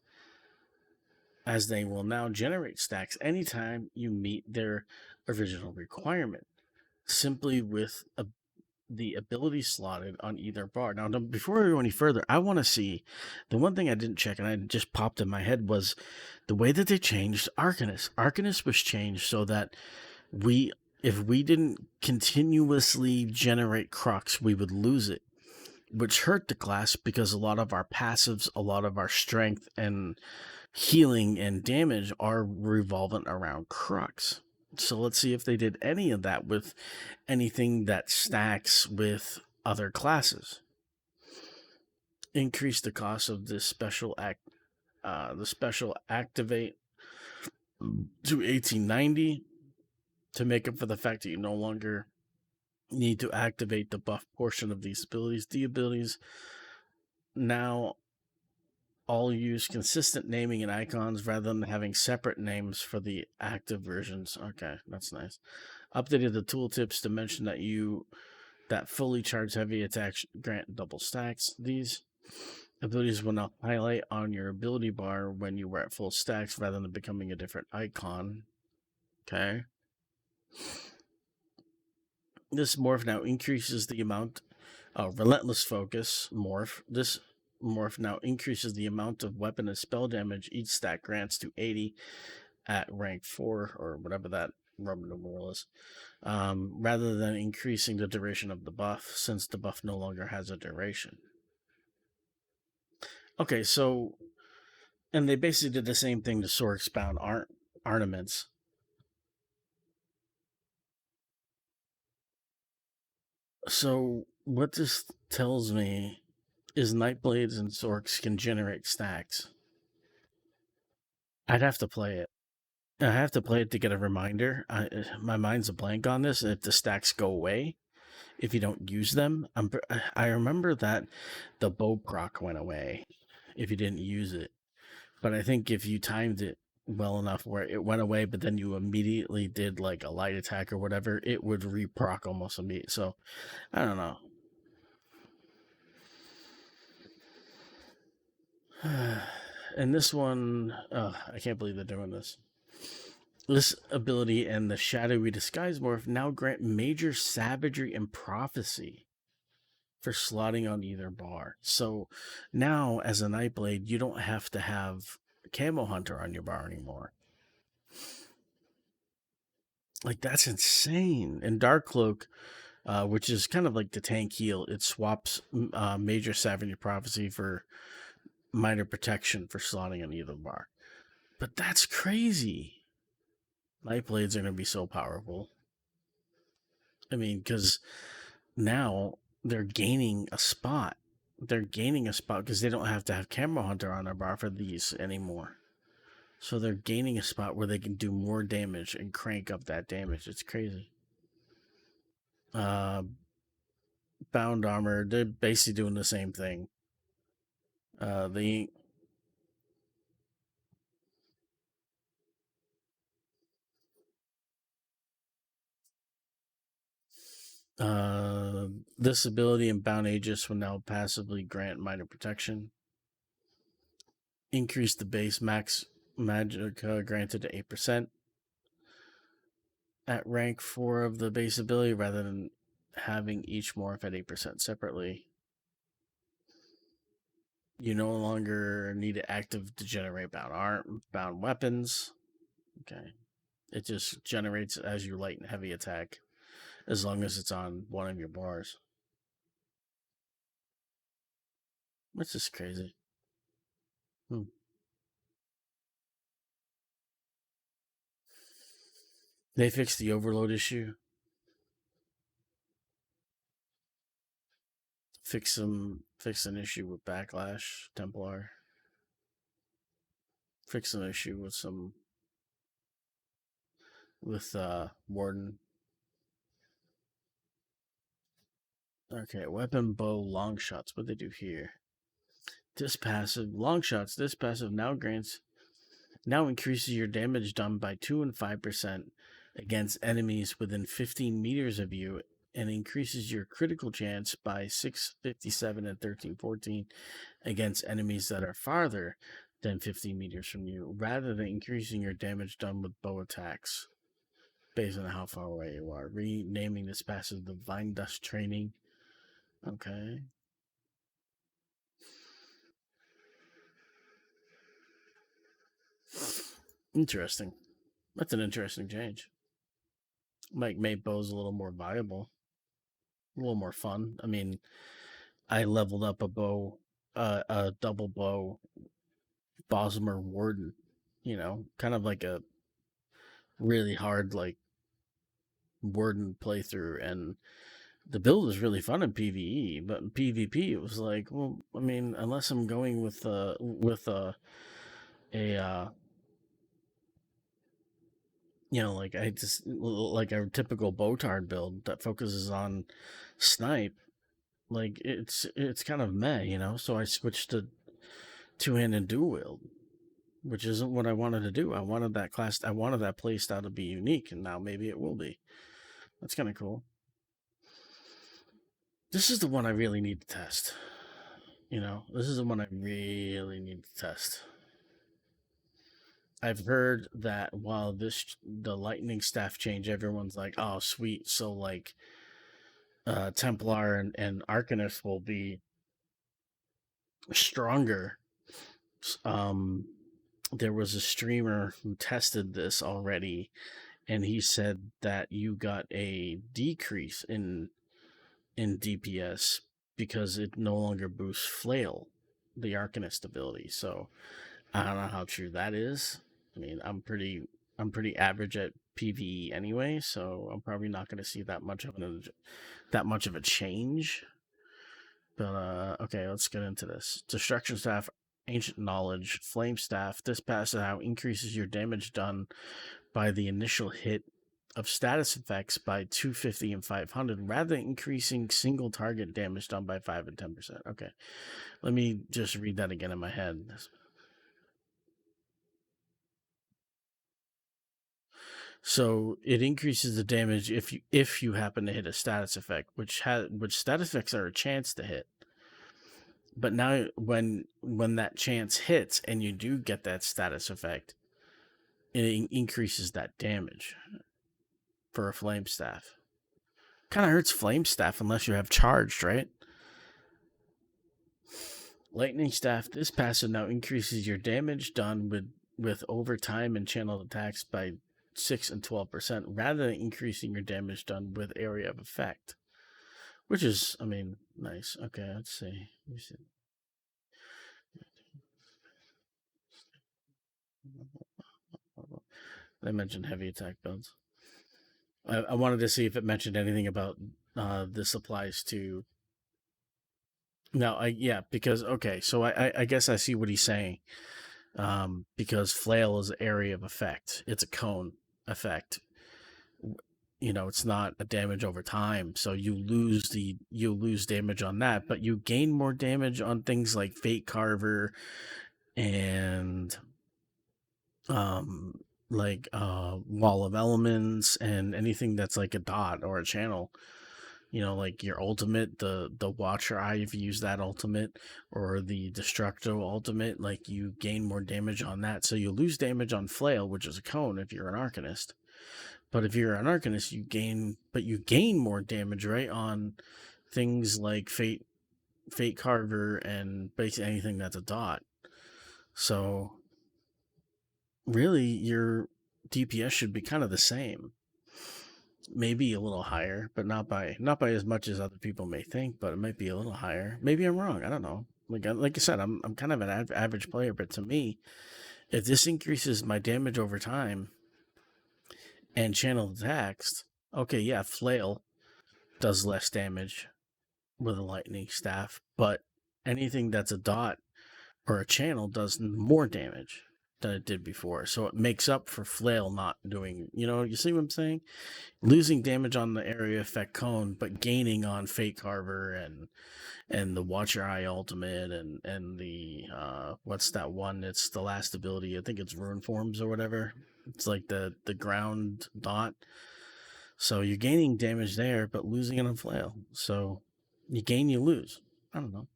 S1: as they will now generate stacks anytime you meet their original requirement, simply with the ability slotted on either bar. Now, before we go any further, I want to see the one thing I didn't check and I just popped in my head was the way that they changed Arcanist. Arcanist was changed so that if we didn't continuously generate Crux, we would lose it, which hurt the class because a lot of our passives, a lot of our strength and healing and damage are revolving around Crux. So let's see if they did any of that with anything that stacks with other classes. Increase the cost of this special activate to 1890 to make up for the fact that you no longer need to activate the buff portion of these abilities. The abilities now all use consistent naming and icons rather than having separate names for the active versions. Okay, that's nice. Updated the tooltips to mention that fully charged heavy attacks grant double stacks. These abilities will now highlight on your ability bar when you were at full stacks rather than becoming a different icon. Okay. This morph now increases the amount of Relentless Focus morph. This morph now increases the amount of weapon and spell damage each stack grants to 80 at rank 4, or whatever that Roman numeral is, rather than increasing the duration of the buff, since the buff no longer has a duration. Okay, so, and they basically did the same thing to Sorks bound ornaments. So what this tells me is Nightblades and Sorks can generate stacks. I'd have to play it. I have to play it to get a reminder. My mind's a blank on this. If the stacks go away, if you don't use them, I remember that the bow proc went away if you didn't use it. But I think if you timed it well enough where it went away, but then you immediately did like a light attack or whatever, it would reproc almost immediately. So I don't know. And this one, I can't believe they're doing this. This ability and the shadowy disguise morph now grant major savagery and prophecy for slotting on either bar. So now, as a Nightblade, you don't have to have Camo Hunter on your bar anymore. Like, that's insane. And Dark Cloak, which is kind of like the tank heal, it swaps major savagery prophecy for minor protection for slotting on either bar. But that's crazy. Nightblades are going to be so powerful. I mean, because now they're gaining a spot. They're gaining a spot because they don't have to have Camera Hunter on their bar for these anymore. So they're gaining a spot where they can do more damage and crank up that damage. It's crazy. Bound armor, they're basically doing the same thing. The this ability in Bound Aegis will now passively grant minor protection. Increase the base max magic granted to 8% at rank 4 of the base ability rather than having each morph at 8% separately. You no longer need to active to generate bound weapons. Okay. It just generates as you light and heavy attack as long as it's on one of your bars. Which is crazy. They fixed the overload issue. Fix an issue with Backlash, Templar. Fix an issue with Warden. Okay, weapon, bow, long shots. What they do here? This passive, long shots. This passive now increases your damage done by 2 and 5% against enemies within 15 meters of you, and increases your critical chance by 657 and 1314 against enemies that are farther than 15 meters from you, rather than increasing your damage done with bow attacks based on how far away you are. Renaming this passive the Vine Dust Training. Okay. Interesting. That's an interesting change. Might make bows a little more viable, a little more fun. I mean, I leveled up a double bow Bosmer Warden, kind of like a really hard, like, Warden playthrough, and the build was really fun in PvE, but in PvP it was like, well, I mean, unless I'm going with a like I just like a typical Botard build that focuses on snipe, like it's kind of meh. So I switched to two-handed dual wield, which isn't what I wanted to do. I wanted that playstyle to be unique, and now maybe it will be. That's kind of cool. This is the one I really need to test. This is the one I really need to test. I've heard that while the lightning staff change, everyone's like, "Oh, sweet!" So like, Templar and Arcanist will be stronger. There was a streamer who tested this already, and he said that you got a decrease in DPS because it no longer boosts Flail, the Arcanist ability. So I don't know how true that is. I mean, I'm pretty average at PvE anyway, so I'm probably not going to see that much of a change. But okay, let's get into this. Destruction Staff, Ancient Knowledge, Flame Staff. This passes out increases your damage done by the initial hit of status effects by 250 and 500, rather than increasing single target damage done by 5 and 10%. Okay, let me just read that again in my head. So it increases the damage if you happen to hit a status effect, which status effects are a chance to hit. But now when that chance hits and you do get that status effect, it increases that damage for a flame staff. Kind of hurts flame staff unless you have charged, right? Lightning staff. This passive now increases your damage done with overtime and channeled attacks by 6 and 12%, rather than increasing your damage done with area of effect. Which is, I mean, nice. Okay, let's see. They mentioned heavy attack builds. I wanted to see if it mentioned anything about this applies to. No, because okay, so I guess I see what he's saying. Because flail is area of effect. It's a cone effect. It's not a damage over time, so you lose damage on that, but you gain more damage on things like Fate Carver and um Wall of Elements and anything that's like a dot or a channel. Like your ultimate, the Watcher Eye, if you use that ultimate, or the Destructo ultimate, like you gain more damage on that. So you lose damage on Flail, which is a cone if you're an Arcanist. But if you're an Arcanist, you gain more damage, right, on things like Fate Carver and basically anything that's a dot. So really your DPS should be kind of the same. Maybe a little higher, but not by as much as other people may think, but it might be a little higher. Maybe I'm wrong. I don't know. Like I said, I'm kind of an average player, but to me, if this increases my damage over time and channel attacks, okay, yeah, flail does less damage with a lightning staff, but anything that's a dot or a channel does more damage than it did before. So it makes up for flail not doing, you see what I'm saying? Losing damage on the area effect cone, but gaining on Fate Carver and the Watcher Eye ultimate and the what's that one? It's the last ability. I think it's Rune Forms or whatever. It's like the ground dot. So you're gaining damage there, but losing it on flail. So you gain, you lose. I don't know.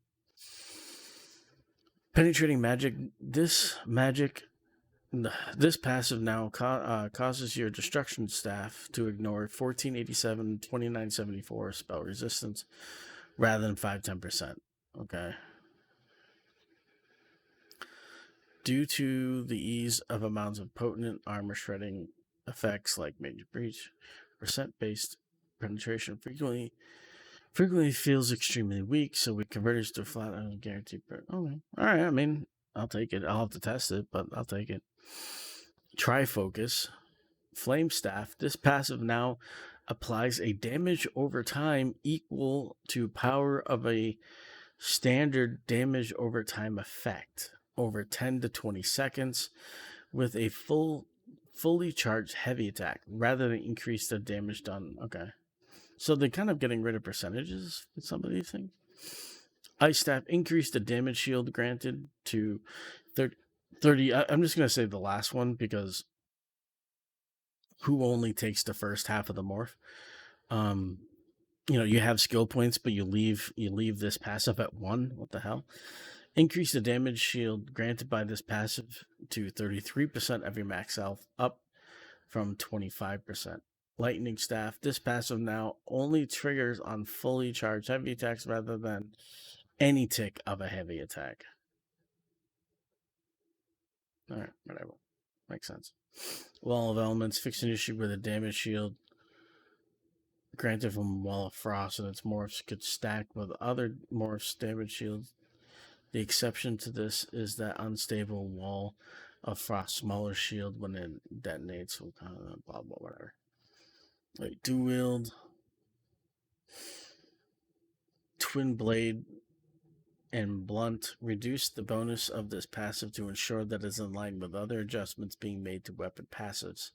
S1: Penetrating magic. This passive now causes your destruction staff to ignore 1487, 2974 spell resistance rather than 5-10%. Okay. Due to the ease of amounts of potent armor shredding effects like Major Breach, percent-based penetration frequently feels extremely weak, so we converted it to flat and guaranteed. Okay. All right. I mean, I'll take it. I'll have to test it, but I'll take it. Trifocus. Flame Staff. This passive now applies a damage over time equal to power of a standard damage over time effect over 10 to 20 seconds with a fully charged heavy attack rather than increase the damage done. Okay. So they're kind of getting rid of percentages with some of these things. Ice Staff increased the damage shield granted to 30. I'm just going to say the last one because who only takes the first half of the morph? You have skill points, but you leave this passive at 1. What the hell? Increase the damage shield granted by this passive to 33% of your max health, up from 25%. Lightning Staff. This passive now only triggers on fully charged heavy attacks rather than any tick of a heavy attack. Alright, whatever. Makes sense. Wall of Elements. Fix an issue with a damage shield granted from Wall of Frost and its morphs could stack with other morphs' damage shields. The exception to this is that unstable Wall of Frost smaller shield when it detonates. Blah, blah, whatever. Like Dual Wield, Twin Blade, and Blunt. Reduce the bonus of this passive to ensure that it's in line with other adjustments being made to weapon passives.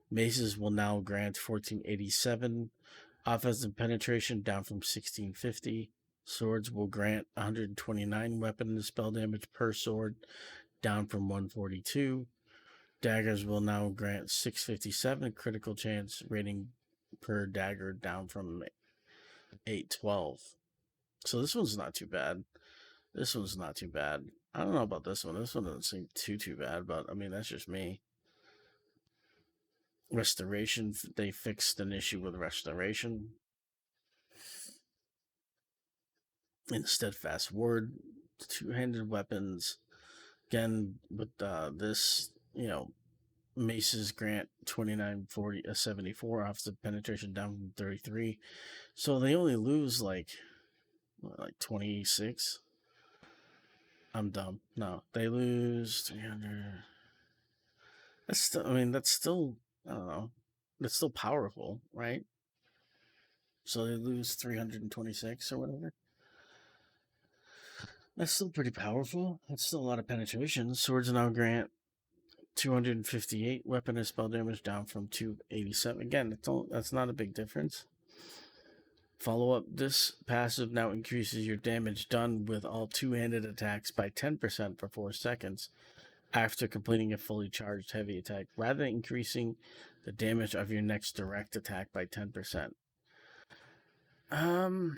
S1: Maces will now grant 1487 offensive penetration, down from 1650. Swords will grant 129 weapon and spell damage per sword, down from 142. Daggers will now grant 657 critical chance rating per dagger, down from 812. So this one's not too bad. This one's not too bad. I don't know about this one. This one doesn't seem too bad, but I mean that's just me. Restoration. They fixed an issue with restoration. In steadfast word, two-handed weapons. Again, with this, maces grant 2940 74 offensive penetration down from 33. So they only lose like 26. I'm dumb. No, they lose 300. That's still, I mean, that's still, I don't know. That's still powerful, right? So they lose 326 or whatever. That's still pretty powerful. That's still a lot of penetration. Swords now grant 258 weapon and spell damage down from 287. Again, that's not a big difference. Follow up. This passive now increases your damage done with all two-handed attacks by 10% for 4 seconds after completing a fully charged heavy attack, rather than increasing the damage of your next direct attack by 10%. Um,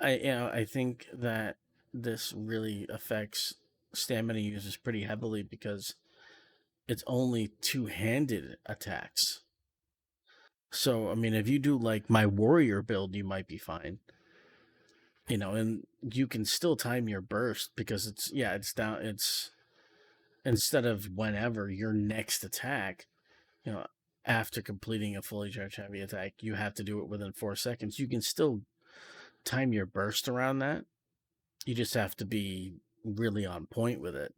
S1: I think that this really affects stamina users pretty heavily because it's only two-handed attacks. So, I mean, if you do like my warrior build, you might be fine. And you can still time your burst because it's down, it's instead of whenever your next attack, you know, after completing a fully charged heavy attack, you have to do it within 4 seconds. You can still time your burst around that. You just have to be really on point with it.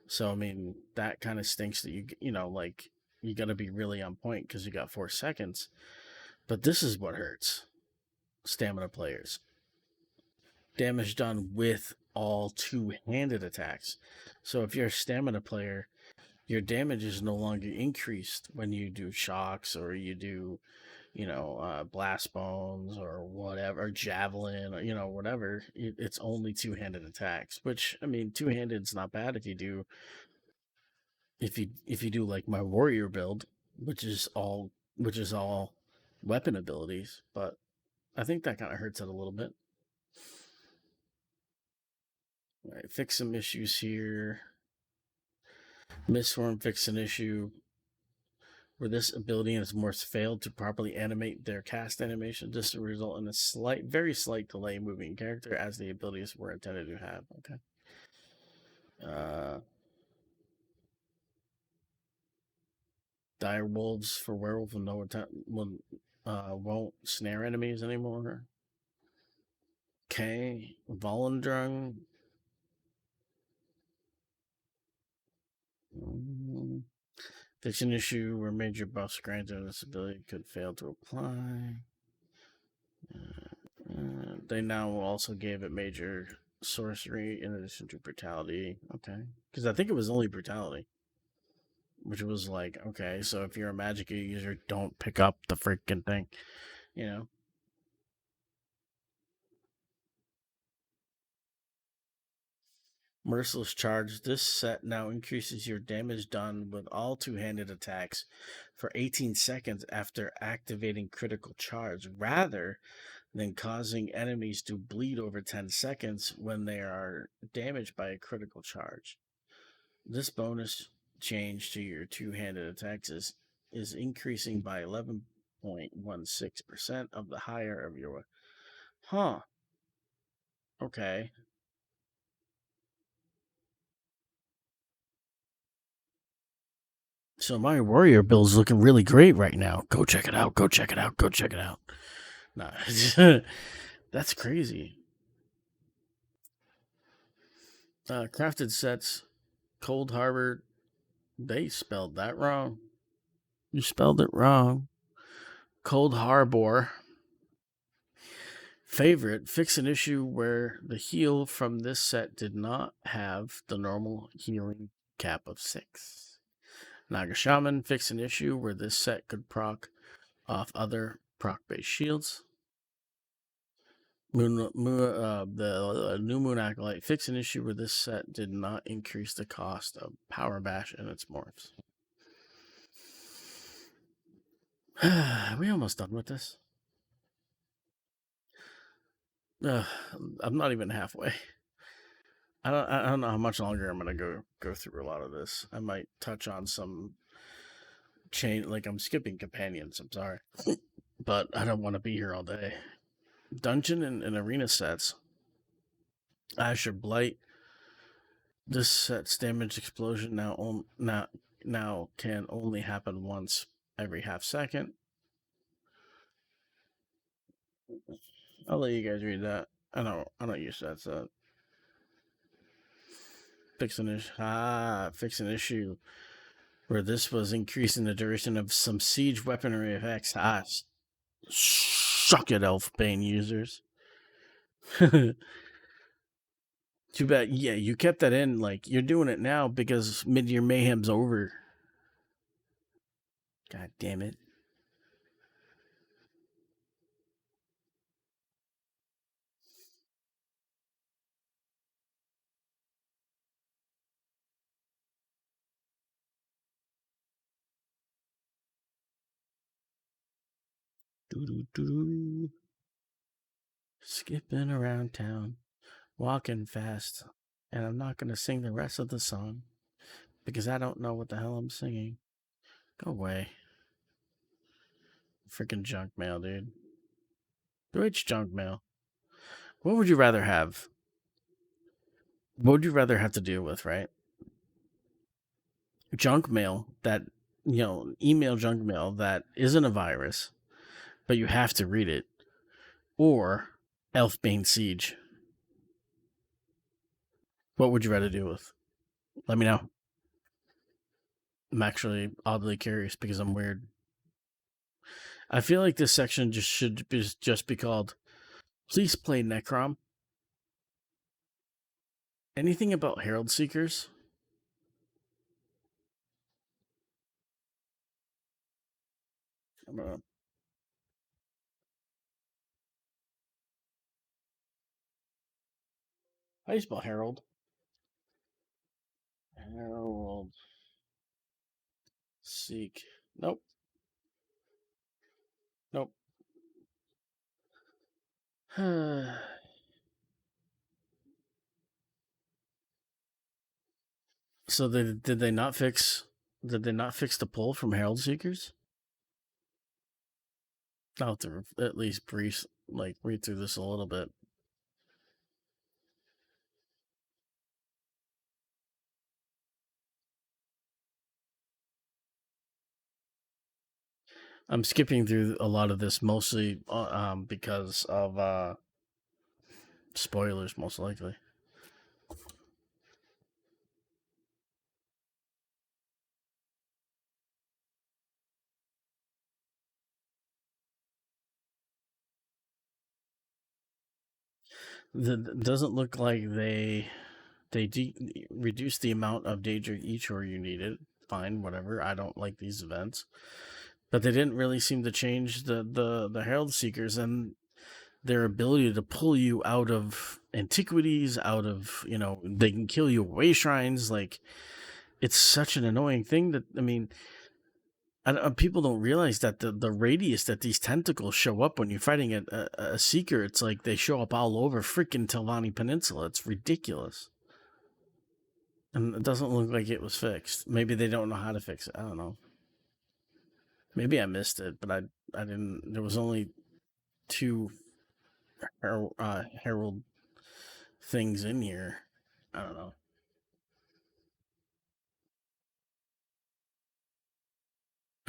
S1: So, I mean, that kind of stinks that like, you got to be really on point because you got 4 seconds. But this is what hurts stamina players. Damage done with all two-handed attacks. So if you're a stamina player, your damage is no longer increased when you do shocks or you do, blast bones or whatever, or javelin, or whatever. It's only two-handed attacks. Which, I mean, two-handed's not bad if you do like my warrior build, which is all weapon abilities. But I think that kind of hurts it a little bit. All right, fix some issues here. Mistform fixed an issue where this ability and its morphs failed to properly animate their cast animation. This will result in a very slight delay in moving character as the abilities were intended to have. Okay. Dire wolves for werewolf won't snare enemies anymore. Okay. Volendrung. Fix an issue where major buffs granted on this ability could fail to apply. They now also gave it major sorcery in addition to brutality. Okay. Because I think it was only brutality. Which was like, okay, so if you're a magic user, don't pick up the freaking thing. You know? Merciless Charge. This set now increases your damage done with all two-handed attacks for 18 seconds after activating critical charge, rather than causing enemies to bleed over 10 seconds when they are damaged by a critical charge. This bonus change to your two-handed attacks is increasing by 11.16% of the higher of your... Huh. Okay. So my warrior build's looking really great right now. Go check it out. Go check it out. Go check it out. Nah, that's crazy. Crafted sets, Cold Harbor. They spelled that wrong. You spelled it wrong. Cold Harbor. Favorite, fix an issue where the heal from this set did not have the normal healing cap of 6. Naga Shaman, fix an issue where this set could proc off other proc-based shields. The New Moon Acolyte, fix an issue where this set did not increase the cost of Power Bash and its morphs. Are we almost done with this? Uh, I'm not even halfway. I don't know how much longer I'm gonna go through a lot of this. I might touch on some chain, like I'm skipping companions. I'm sorry, but I don't want to be here all day. Dungeon and arena sets. Asher Blight. This set's damage explosion now can only happen once every half second. I'll let you guys read that. I don't use that set. Fix an issue where this was increasing the duration of some siege weaponry effects. Suck it, Elfbane users. Too bad. Yeah, you kept that in. Like, you're doing it now because Mid-Year Mayhem's over. God damn it. Doo-doo-doo-doo. Skipping around town, walking fast, and I'm not going to sing the rest of the song because I don't know what the hell I'm singing. Go away. Freaking junk mail, dude. Which junk mail? What would you rather have? What would you rather have to deal with, right? Junk mail that, email junk mail that isn't a virus, but you have to read it, or Elfbane Siege. What would you rather deal with? Let me know. I'm actually oddly curious because I'm weird. I feel like this section should just be called "Please Play Necrom." Anything about Herald Seekers? I'm gonna. How do you spell Herald? Herald Seek. Nope. Nope. So did they not fix? Did they not fix the pull from Herald Seekers? I'll have to at least read through this a little bit. I'm skipping through a lot of this mostly because of spoilers, most likely. Doesn't look like they reduce the amount of danger each or you needed. Fine, whatever. I don't like these events, but they didn't really seem to change the Herald Seekers and their ability to pull you out of antiquities, out of they can kill you away shrines. Like, it's such an annoying thing that people don't realize that the radius that these tentacles show up when you're fighting a seeker, it's like they show up all over freaking Telvanni Peninsula. It's ridiculous. And it doesn't look like it was fixed. Maybe they don't know how to fix it. I don't know. Maybe I missed it, but I didn't. There was only two Herald things in here. I don't know.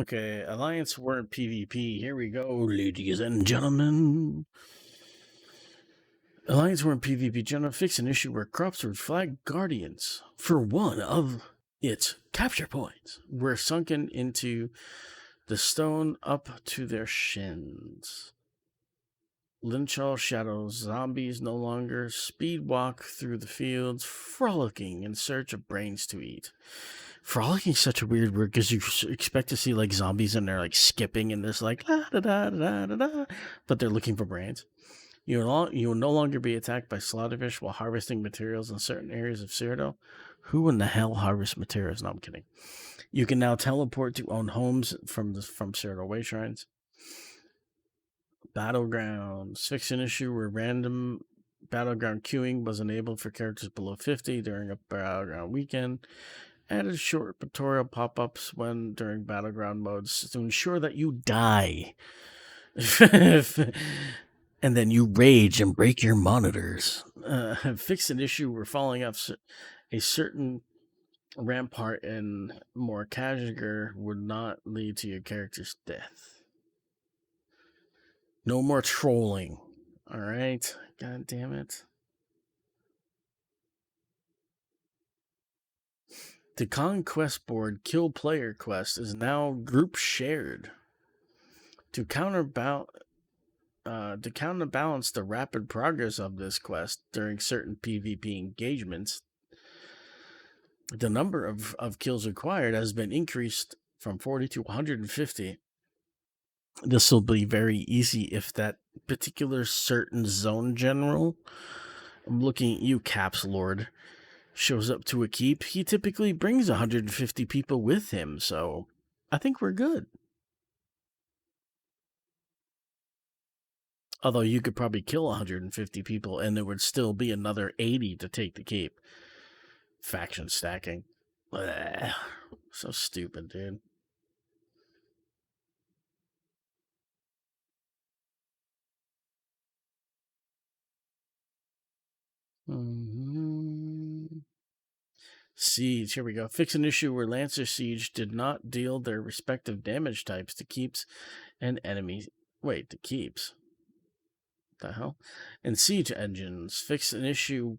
S1: Okay, Alliance Word PvP. Here we go, ladies and gentlemen. Alliance War in PvP General fix an issue where Cropsword flag guardians for one of its capture points were sunken into the stone up to their shins. Lynchall shadows zombies no longer speed walk through the fields, frolicking in search of brains to eat. Frolicking is such a weird word because you expect to see like zombies and they're like skipping and there's like da da da da da da, but they're looking for brains. You will no longer be attacked by slaughterfish while harvesting materials in certain areas of Cyrodiil. Who in the hell harvests materials? No, I'm kidding. You can now teleport to own homes from Certain Way Shrines. Battlegrounds. Fix an issue where random battleground queuing was enabled for characters below 50 during a battleground weekend. Added short tutorial pop-ups when during battleground modes to ensure that you die. And then you rage and break your monitors. Fix an issue where falling off a certain rampart in more casual would not lead to your character's death. No more trolling. All right. God damn it. The Conquest board Kill Player Quest is now group shared. To counterbalance the rapid progress of this quest during certain PvP engagements, the number of kills required has been increased from 40 to 150. This will be very easy if that particular certain zone general, I'm looking at you, Caps Lord, shows up to a keep. He typically brings 150 people with him, so I think we're good. Although you could probably kill 150 people and there would still be another 80 to take the keep. Faction stacking. Blech. So stupid, dude. Siege, here we go. Fix an issue where Lancer Siege did not deal their respective damage types to keeps and enemies. Wait, to keeps? What the hell? And Siege engines. Fix an issue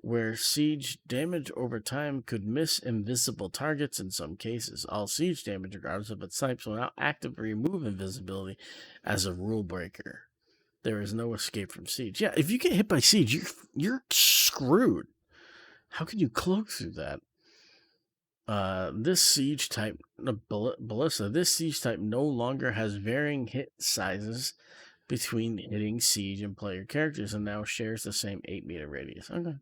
S1: where siege damage over time could miss invisible targets in some cases. All siege damage, regardless of its types, will now actively remove invisibility as a rule breaker. There is no escape from siege. Yeah, if you get hit by siege, you're screwed. How can you cloak through that? This siege type, Ballista, this siege type no longer has varying hit sizes between hitting siege and player characters and now shares the same 8-meter radius. Okay.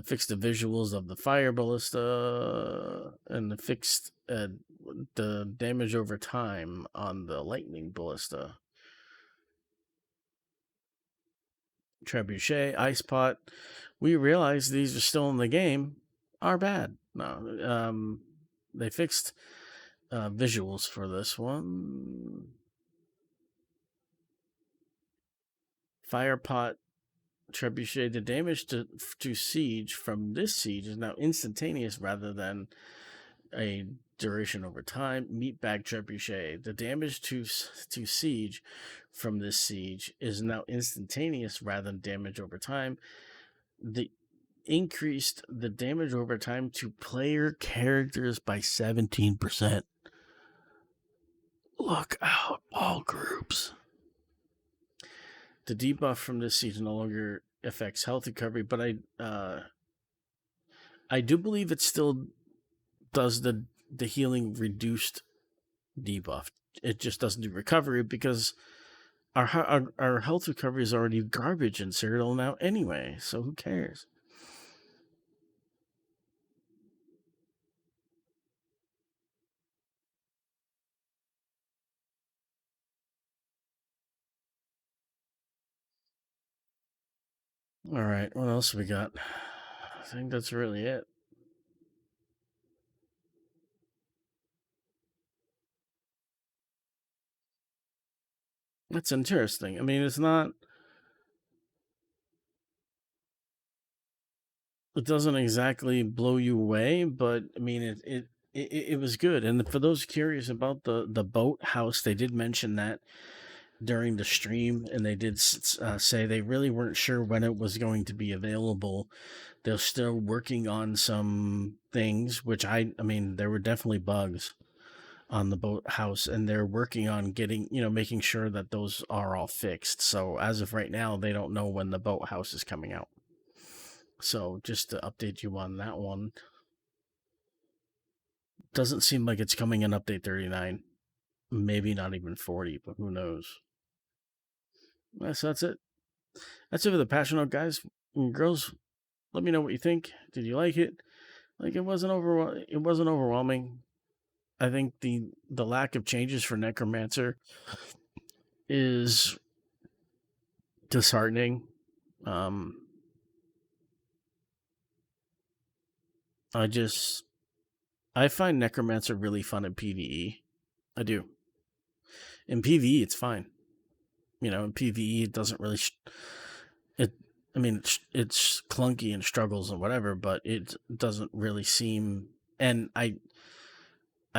S1: Fixed the visuals of the fire ballista and fixed the damage over time on the lightning ballista. Trebuchet, Ice Pot. We realize these are still in the game. Are bad. No, they fixed visuals for this one. Fire Pot, Trebuchet. The damage to siege from this siege is now instantaneous rather than a duration over time. Meatbag Trebuchet. The damage to siege from this siege is now instantaneous rather than damage over time. The increased the damage over time to player characters by 17%. Look out, all groups. The debuff from this siege no longer affects health recovery, but I do believe it still does the healing reduced debuff. It just doesn't do recovery because our health recovery is already garbage in Cyrodiil now anyway, so who cares? All right, what else we got? I think that's really it. That's interesting. I mean, it's not. It doesn't exactly blow you away, but I mean, it was good. And for those curious about the boat house, they did mention that during the stream, and they did say they really weren't sure when it was going to be available. They're still working on some things, which I mean, there were definitely bugs on the boat house, and they're working on getting, making sure that those are all fixed. So as of right now, they don't know when the boat house is coming out. So just to update you on that one, doesn't seem like it's coming in update 39. Maybe not even 40, but who knows? So that's it. That's it for the Patch Note, guys and girls. Let me know what you think. Did you like it? Like, it wasn't overwhelming. I think the lack of changes for Necromancer is disheartening. I find Necromancer really fun in PvE. I do. In PvE, it's fine. In PvE, it doesn't really. It. I mean, it's clunky and struggles and whatever, but it doesn't really seem. And I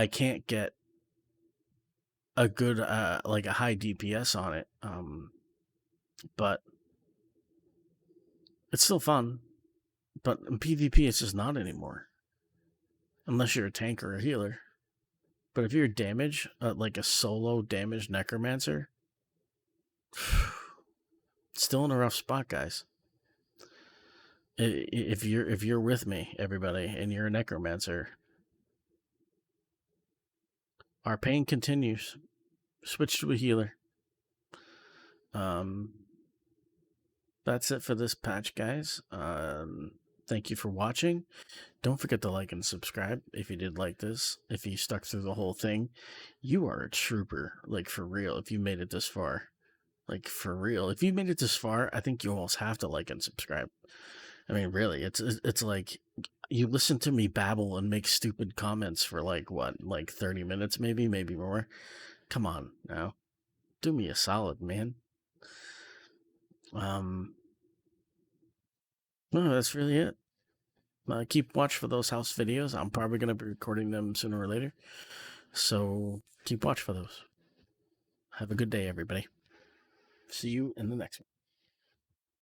S1: can't get a good like a high DPS on it. But it's still fun. But in PvP, it's just not anymore. Unless you're a tank or a healer. But if you're damage, like a solo damage Necromancer, still in a rough spot, guys. If you're with me, everybody, and you're a Necromancer, our pain continues. Switch to a healer. That's it for this patch, guys. Thank you for watching. Don't forget to like and subscribe if you did like this. If you stuck through the whole thing, you are a trooper. Like, for real, if you made it this far. Like, for real. If you made it this far, I think you almost have to like and subscribe. I mean, really, it's like you listen to me babble and make stupid comments for like 30 minutes, maybe more. Come on now. Do me a solid, man. No, that's really it. Keep watch for those house videos. I'm probably going to be recording them sooner or later. So keep watch for those. Have a good day, everybody. See you in the next one.